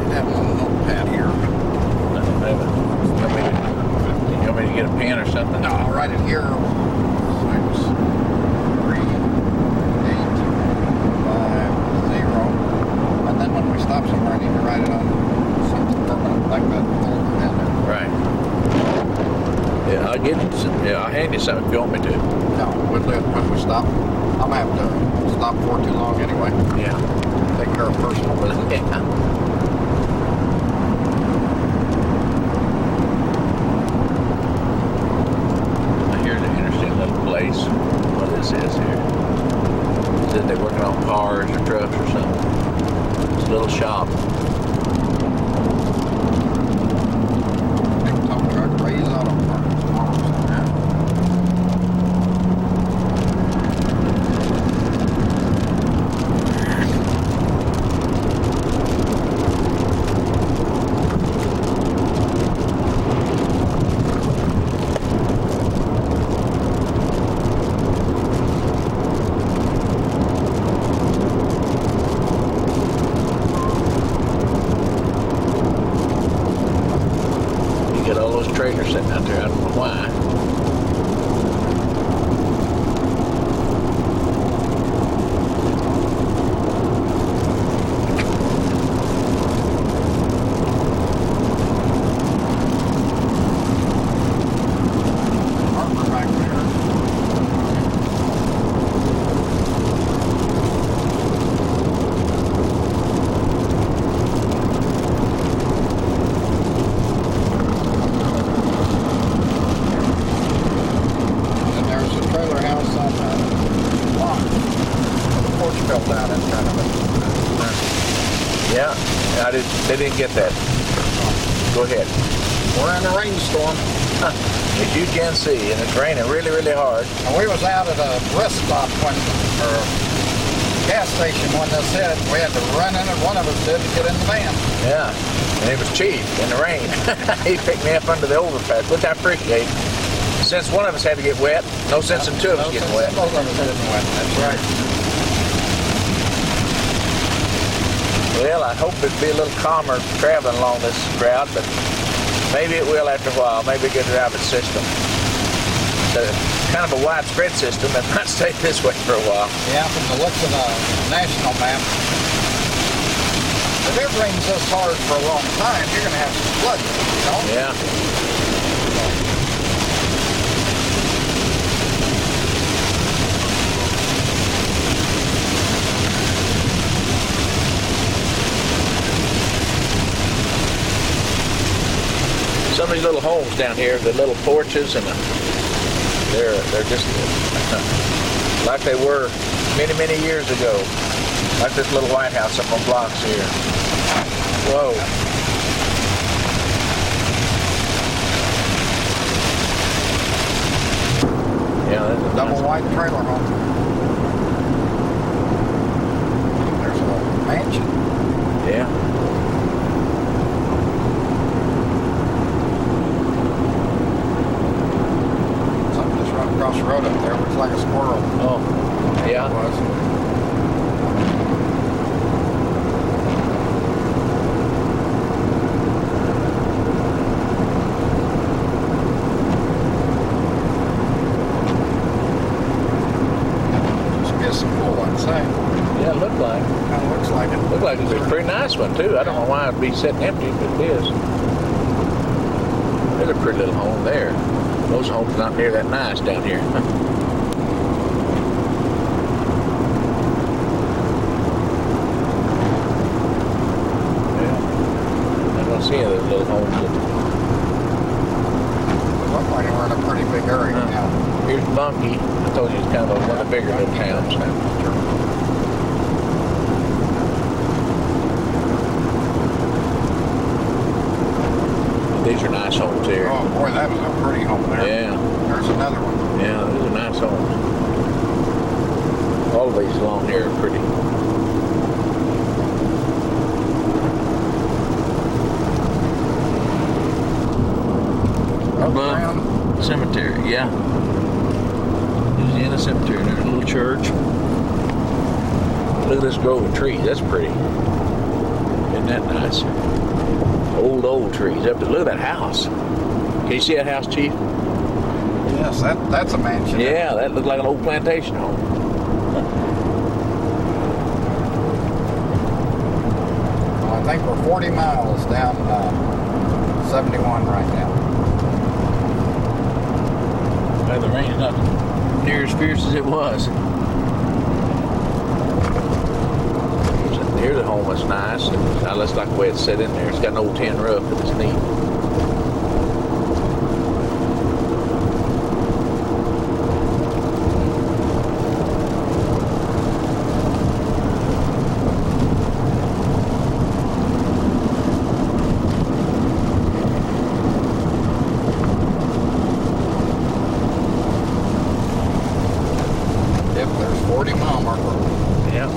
They have a little notepad here. You want me to get a pen or something? No, I'll write it here. 6, 3, 8, 5, 0. And then when we stop somewhere, I need to write it on something permanent like that folder down there. Right. Yeah, I'll give you some. Yeah, I'll hand you something if you want me to. No, when we stop, I'm gonna have to stop for too long anyway. Yeah. Take care of personal business. Yeah. Here's an interesting little place. What this is here. It said they're working on cars or trucks or something. It's a little shop. Big tow truck, Ray's Auto Parts. trailer sitting out there. I don't know why. Yeah, they didn't get that. Go ahead. We're in a rainstorm. As you can see, and it's raining really, really hard. And we was out at a rest stop or a gas station when this hit. We had to run in it. One of us did to get in the van. Yeah, and it was cheap in the rain. He picked me up under the overpass, which I appreciate. Since one of us had to get wet, no sense in two of us getting wet. Both of us getting wet. That's right. Well, I hope it'd be a little calmer traveling along this route, but maybe it will after a while. Maybe get it out of its system. It's kind of a widespread system. It might stay this way for a while. Yeah, from the looks of the national map. If it rains this hard for a long time, you're going to have some flooding, you know? Yeah. Some of these little homes down here, the little porches, and they're just like they were many, many years ago. Like this little White House up on blocks here. Whoa. Yeah, that's a Double white trailer home. There's a mansion. Yeah. Across the road up there, looks like a squirrel. Oh, yeah. It was. Just be a school, I'd say. Yeah, it looked like. Kind of looks like it. Looked like it was a pretty nice one too. I don't know why it'd be sitting empty, but it is. There's a pretty little home there. Those homes not near that nice down here. Yeah. I don't see any of those little homes. It looked like we're in a pretty big area now. Here's Bunkie. I told you it's kind of one of the bigger little towns. These are nice homes here. Oh boy, that was a pretty home there. Yeah. There's another one. Yeah, these are nice homes. All of these along here are pretty. Above cemetery, yeah. Louisiana Cemetery. There's a little church. Look at this grove of trees. That's pretty. Isn't that nice? Old trees. Up to look at that house. Can you see that house, Chief? Yes, that's a mansion. Yeah, that looks like an old plantation home. Well, I think we're 40 miles down 71 right now. Well, the rain's not near as fierce as it was. Here's a home that's nice. I just like the way it's set in there. It's got an old tin roof, but it's neat. Yep, there's 40 mile marker. Yeah.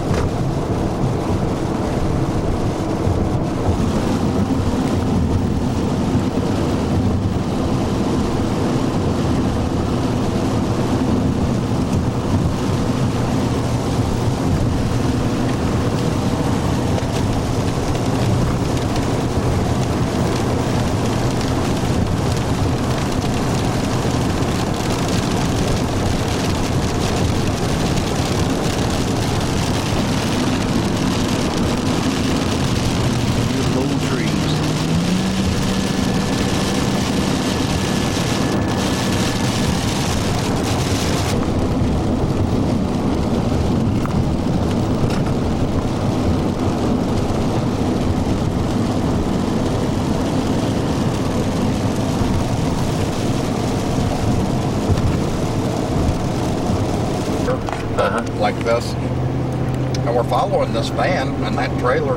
this, and we're following this van and that trailer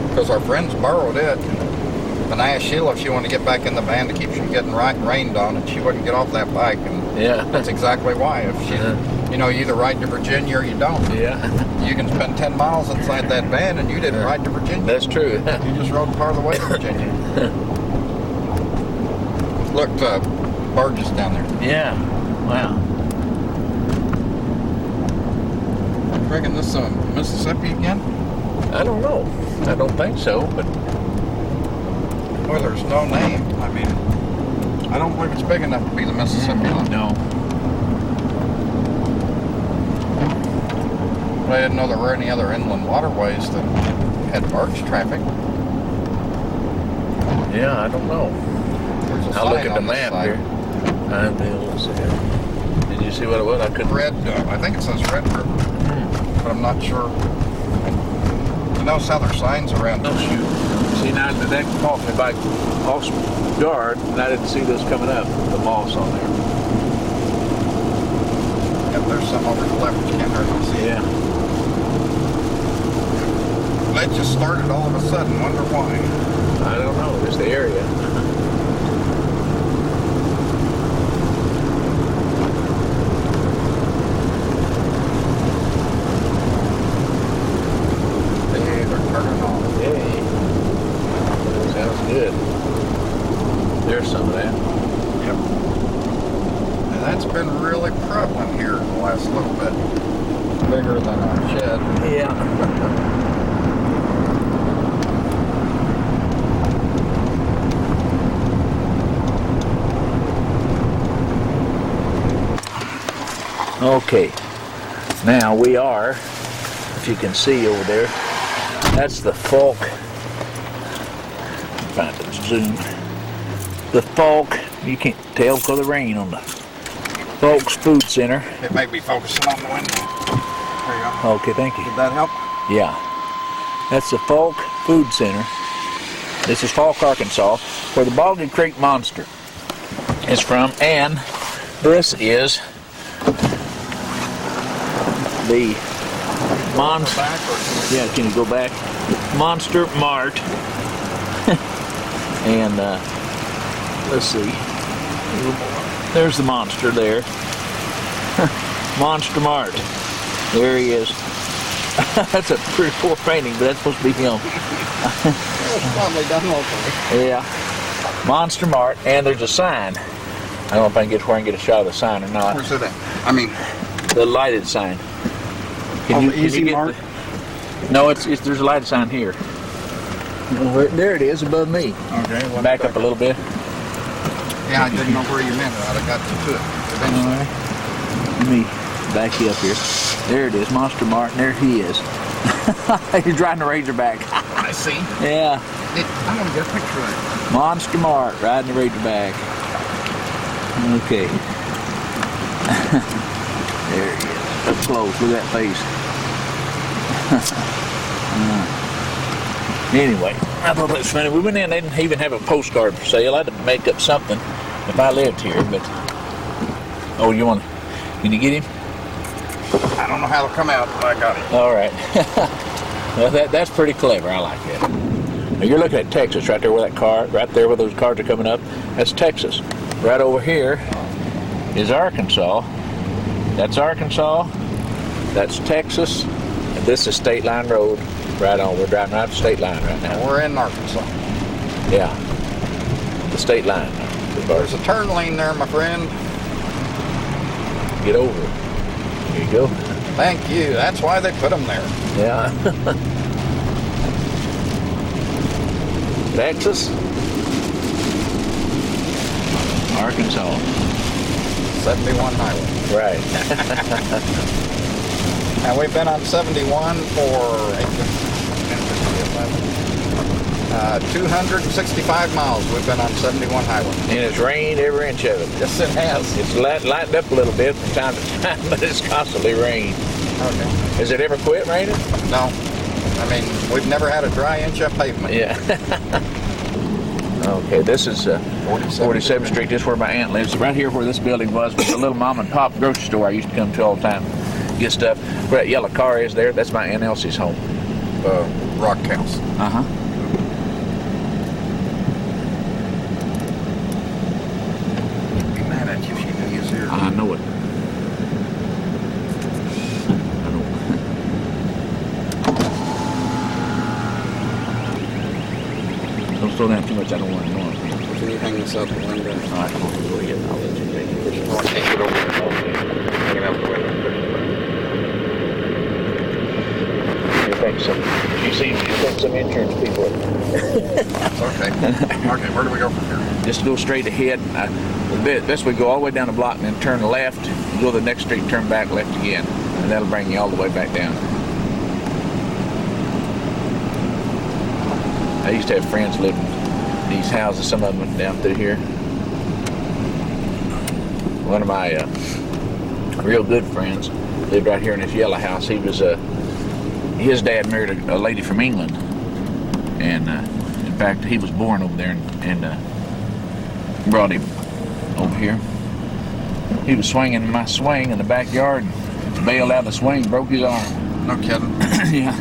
because our friends borrowed it. And I asked Sheila if she wanted to get back in the van to keep from getting rained on, and she wouldn't get off that bike. And Yeah. that's exactly why. If she, you know, you either ride to Virginia or you don't. Yeah. You can spend 10 miles inside that van, and you didn't ride to Virginia. That's true. You just rode part of the way to Virginia. Look, barges down there. Yeah. Wow. Reckon this Mississippi again? I don't know. I don't think so, but Well, there's no name. I mean, I don't believe it's big enough to be the Mississippi line. no. But I didn't know there were any other inland waterways that had barge traffic. Yeah, I don't know. There's a I'll look sign at the on this map side. here. I'll be able to see it. Did you see what it was? I couldn't. Red, I think it says Red River, but I'm not sure. You notice how there's signs around Oh, shoot. See, now that caught me by off guard, and I didn't see this coming up, the moss on there. Yep, there's some over to the left, but you can't hardly see it. Yeah. That just started all of a sudden, wonder why. I don't know, just the area. Hey, they're turning off. Yay. Sounds good. There's some of that. Yep. And that's been really prevalent here in the last little bit. Bigger than our shed. Yeah. Okay, now we are, if you can see over there, that's the Falk, find it, zoom, the Falk, you can't tell because of the rain on the Falk's Food Center. It may be focusing on the window. There you go. Okay, thank you. Did that help? Yeah, that's the Falk Food Center. This is Falk, Arkansas, where the Boggy Creek Monster is from, and this is the Monster. Yeah, can you go back? Monster Mart. And let's see. There's the monster there. Monster Mart. There he is. That's a pretty poor painting, but that's supposed to be him. It's probably done locally. Yeah. Monster Mart, and there's a sign. I don't know if I can get where I can get a shot of the sign or not. Where's it at? I mean, The lighted sign. Can the Easy get Mart? No, it's there's a lighted sign here. There it is above me. okay. Well, Back up a little bit. Yeah, I didn't know where you meant it. I'd have got to it eventually. Let me back you up here. There it is, Monster Mart, and there he is. He's riding a Razorback. I see. Yeah, I'm going to get a picture of it. Monster Mart riding a Razorback. Okay. There he is. Up close. Look at that face. Anyway, I thought that was funny. We went in, they didn't even have a postcard for sale. I had to make up something if I lived here, but... Oh, you want... Can you get him? I don't know how it'll come out, but I got it. All right. Well, that's pretty clever. I like that. Now you're looking at Texas right there where that car, right there where those cars are coming up. That's Texas. Right over here is Arkansas. That's Arkansas. That's Texas. And this is State Line Road. Right on. We're driving right to State Line right now. We're in Arkansas. Yeah. The State Line. There's a turn lane there, my friend. Get over it. There you go. Thank you. That's why they put them there. Yeah. Texas. Arkansas. 71 highway. Right. And we've been on 71 for 265 miles. We've been on 71 highway. And it's rained every inch of it. Yes, it has. It's lightened up a little bit from time to time, but it's constantly rained. Okay. Has it ever quit raining? No. I mean, we've never had a dry inch of pavement. Yeah. Okay, this is 47th Street. This is where my aunt lives. Right here where this building was a little mom and pop grocery store I used to come to all the time. get stuff. Where that yellow car is there, that's my Aunt Elsie's home. Rock House. Uh-huh. Be mad at you if she knew you was here. I know it. I know it. Don't slow down too much, I don't want to know it. Can you hang this out the window? All right, come on, go ahead. I'll let you take it. Oh, I can't get over there. Hang it out the window. You think some insurance people. Okay. Okay, where do we go from here? Just go straight ahead. The best we go all the way down the block and then turn left, go to the next street, turn back left again. And that'll bring you all the way back down. I used to have friends living in these houses, some of them down through here. One of my real good friends lived right here in this yellow house. He was his dad married a lady from England, and in fact he was born over there and brought him over here. He was swinging my swing in the backyard, bailed out of the swing, broke his arm. No kidding. Yeah.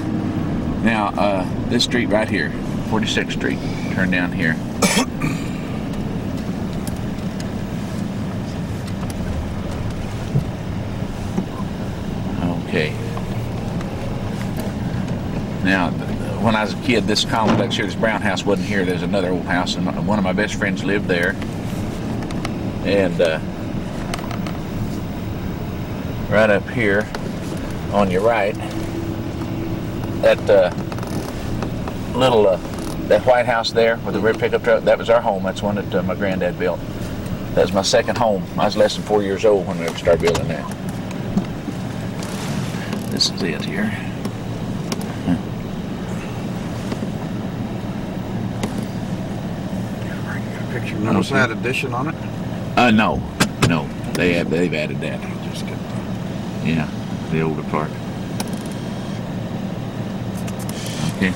Now this street right here, 46th Street, turn down here. Okay. Now, when I was a kid, this complex here, this brown house wasn't here. There's another old house, and one of my best friends lived there. And right up here on your right, that that white house there with the red pickup truck, that was our home. That's one that my granddad built. That was my second home. I was less than 4 years old when we ever started building that. This is it here. Picture. Notice that addition on it? No. They've added that. Just get Yeah, the older part. Okay.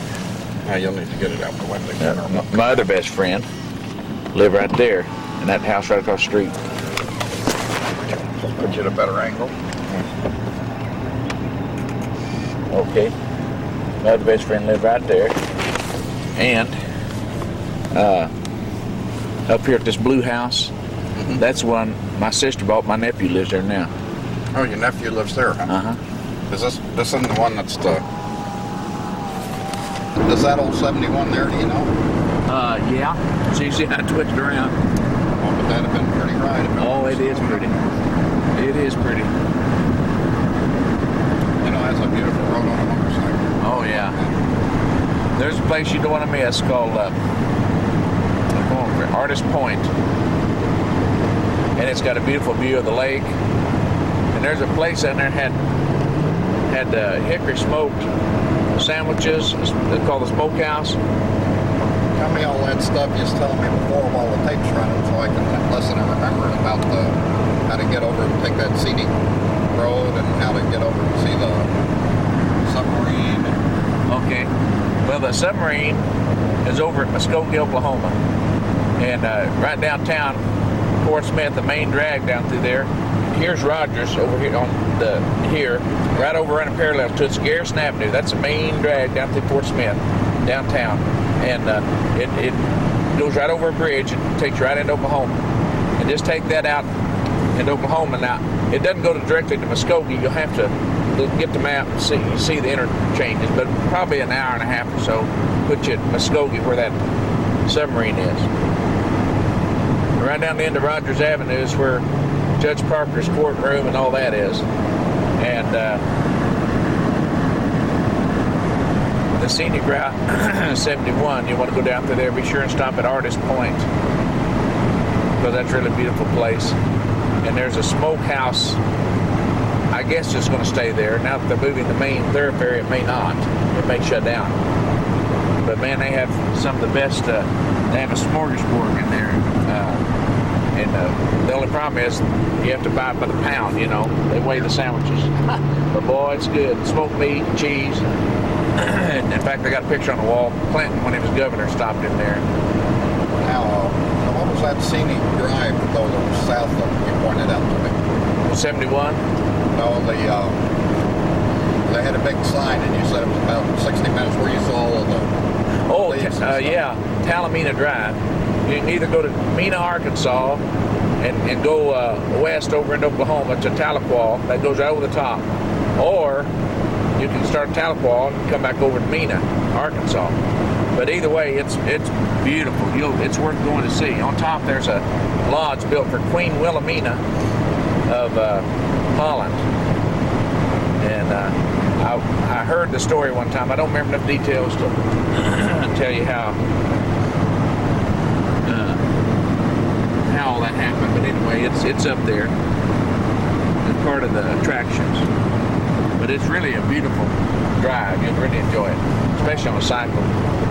Now you'll need to get it out the window. My other best friend lived right there in that house right across the street. Put you at a better angle. Okay. My other best friend lived right there. And up here at this blue house, that's one my sister bought. My nephew lives there now. Oh, your nephew lives there, huh? Uh-huh. Is this isn't the one that's the... Is that old 71 there, do you know? Yeah. So you see how I twitched around. Oh, but that'd have been pretty right. Oh, it is pretty. It is pretty. You know, that's a beautiful road on a motorcycle. Oh, yeah. There's a place you don't want to miss called Artist Point. And it's got a beautiful view of the lake. And there's a place down there had hickory smoked sandwiches. It's called the Smokehouse. Tell me all that stuff you was telling me before while the tape's running so I can listen and remember about how to get over and take that scenic road and how to get over and see the submarine. Okay. Well, the submarine is over at Muskogee, Oklahoma. And right downtown, Fort Smith, the main drag down through there. Here's Rogers over here right over running parallel to it's Garrison Avenue. That's the main drag down through Fort Smith, downtown. And it goes right over a bridge and takes you right into Oklahoma. And just take that out into Oklahoma. Now, it doesn't go directly to Muskogee. You'll have to get the map and see the interchanges, but probably an hour and a half or so put you at Muskogee where that submarine is. Right down the end of Rogers Avenue is where Judge Parker's courtroom and all that is. And the scenic route 71, you want to go down through there, be sure and stop at Artist Point, because that's a really beautiful place. And there's a smokehouse, I guess it's going to stay there. Now that they're moving the main thoroughfare, it may not. It may shut down. But man, they have some of the best, they have a smorgasbord in there. The only problem is you have to buy it by the pound, you know. They weigh the sandwiches. But boy, it's good. Smoked meat, cheese. In fact, I got a picture on the wall. Clinton, when he was governor, stopped in there. Now, what was that scenic drive though that was south of you pointed out to me? 71? No, They had a big sign, and you said it was about 60 minutes where you saw all of the Oh, leaves and stuff. yeah, Talamina Drive. You can either go to Mena, Arkansas, and go west over into Oklahoma to Tahlequah. That goes right over the top. Or you can start at Tahlequah and come back over to Mena, Arkansas. But either way, it's beautiful. It's worth going to see. On top, there's a lodge built for Queen Wilhelmina of Holland. And I heard the story one time. I don't remember enough details to tell you how all that happened. But anyway, it's up there. It's part of the attractions. But it's really a beautiful drive. You'll really enjoy it, especially on a cycle.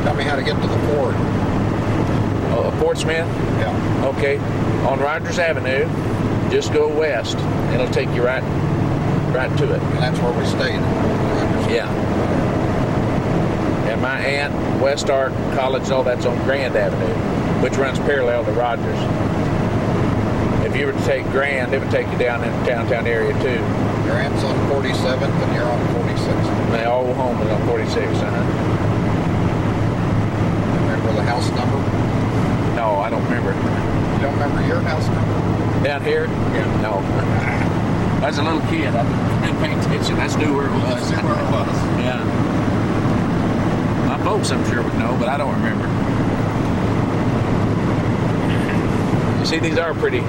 Tell me how to get to the Ford. Fort Smith? Yeah. Okay. On Rogers Avenue, just go west. It'll take you right to it. And that's where we stayed. Yeah. And my aunt, West Ark College, all that's on Grand Avenue, which runs parallel to Rogers. If you were to take Grand, it would take you down in the downtown area too. Your aunt's on 47th and you're on 46th. My old home is on 46. Remember the house number? No, I don't remember. You don't remember your house number? Down here? Yeah. No. As a little kid, I didn't pay attention. That's knew where it was. That's where it was. Yeah. My folks, I'm sure, would know, but I don't remember. You see, these are pretty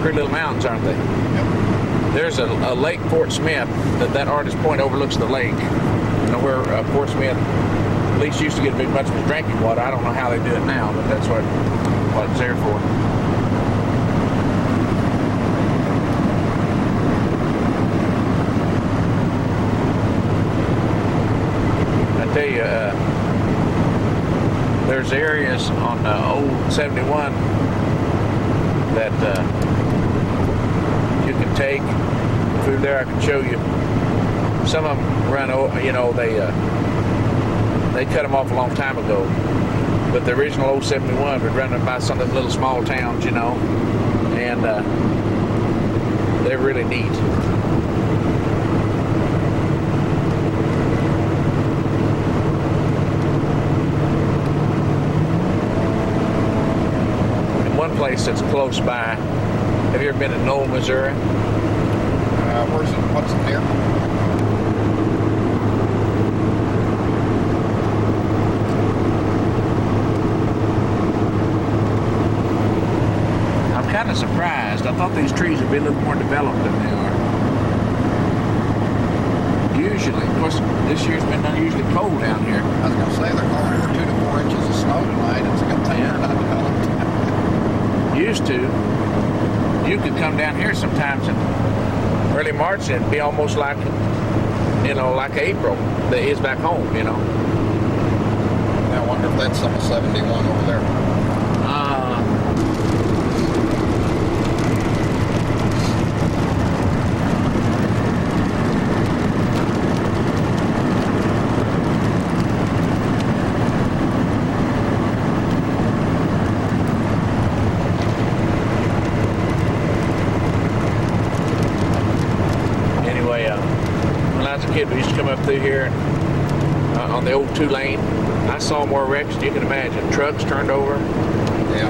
little mountains, aren't they? Yep. There's a Lake Fort Smith. That artist point overlooks the lake. You know where Fort Smith at least used to get big much of drinking water. I don't know how they do it now, but that's what it's there for. I tell you, there's areas on old 71 that you can take through there. I can show you. Some of them run, they cut them off a long time ago. But the original old 71 would run by some of the little small towns, and they're really neat. And one place that's close by, have you ever been to NOLA, Missouri? Where's it? What's it near? I'm kind of surprised. I thought these trees would be a little more developed than they are. Usually, of course, this year's been unusually cold down here. I was going to say they're calling for 2 to 4 inches of snow tonight. It's a good thing they're not developed. Used to, you could come down here sometimes in early March and it'd be almost like, like April that is back home, I wonder if that's some of 71 over there. We used to come up through here on the old 2-lane. I saw more wrecks than you can imagine. Trucks turned over. Yeah.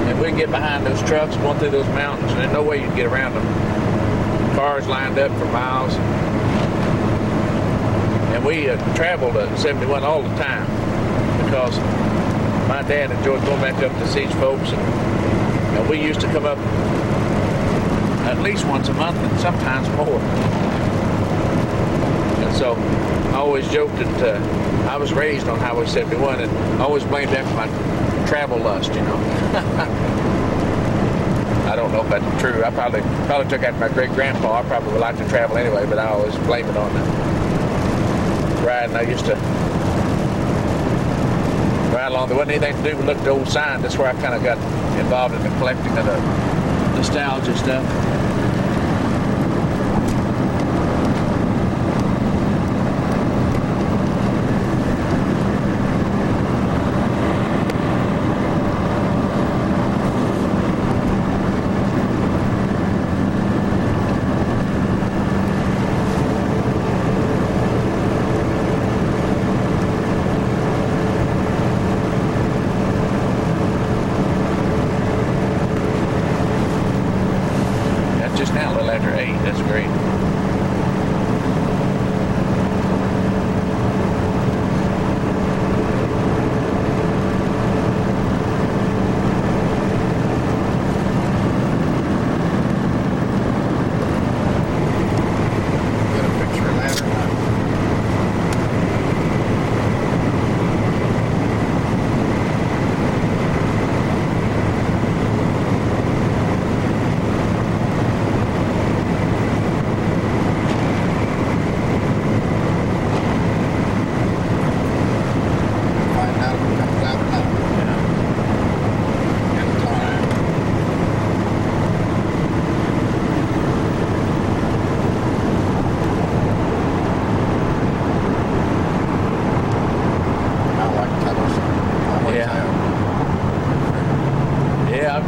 And we'd get behind those trucks going through those mountains, and there's no way you could get around them. Cars lined up for miles. And we traveled at 71 all the time because my dad enjoyed going back up to see his folks. And we used to come up at least once a month and sometimes more. So I always joked that I was raised on Highway 71 and I always blamed that for my travel lust, I don't know if that's true. I probably took after my great-grandpa. I probably would like to travel anyway, but I always blame it on the ride. And I used to ride along. There wasn't anything to do but look at the old sign. That's where I kind of got involved in the collecting of the nostalgia stuff.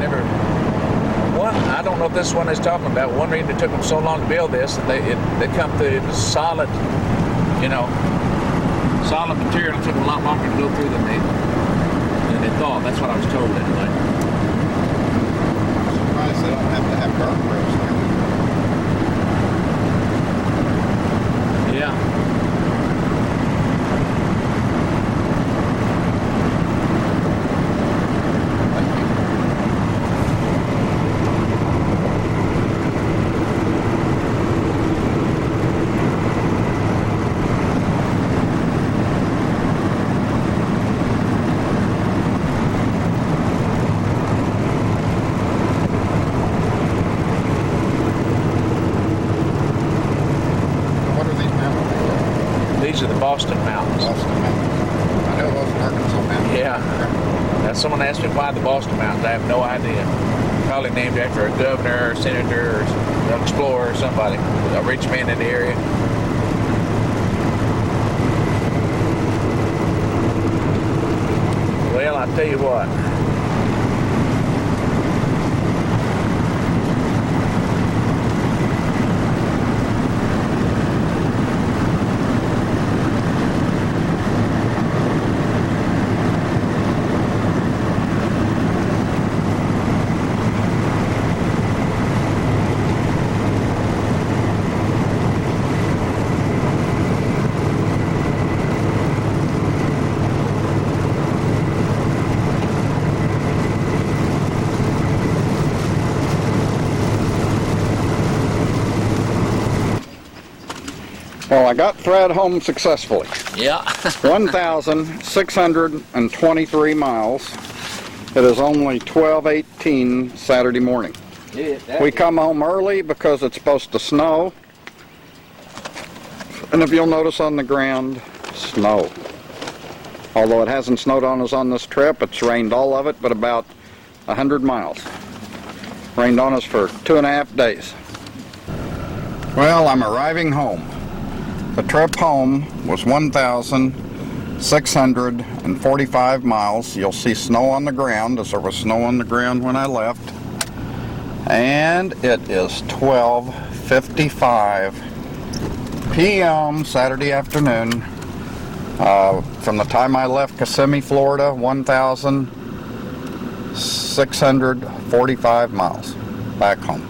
never. One, I don't know if this one is talking about. One reason it took them so long to build this, they come through. It was solid, you know, solid material. It took them a lot longer to go through than they thought. That's what I was told anyway. Surprised they don't have to have guardrails there. Yeah. What are these mountains? These are the Boston Mountains. Boston Mountains. I know those are Arkansas mountains. Yeah. Now, someone asked me why the Boston Mountains. I have no idea. Probably named after a governor or senator or an explorer or somebody, a rich man in the area. Well, I tell you what. Well, I got thread home successfully. Yeah. 1,623 miles. It is only 12:18 Saturday morning. We come home early because it's supposed to snow. And if you'll notice on the ground, snow. Although it hasn't snowed on us on this trip, it's rained all of it, but about 100 miles. Rained on us for 2.5 days. Well, I'm arriving home. The trip home was 1,645 miles. You'll see snow on the ground, as there was snow on the ground when I left. And it is 12:55 p.m. Saturday afternoon. From the time I left Kissimmee, Florida, 1,645 miles back home.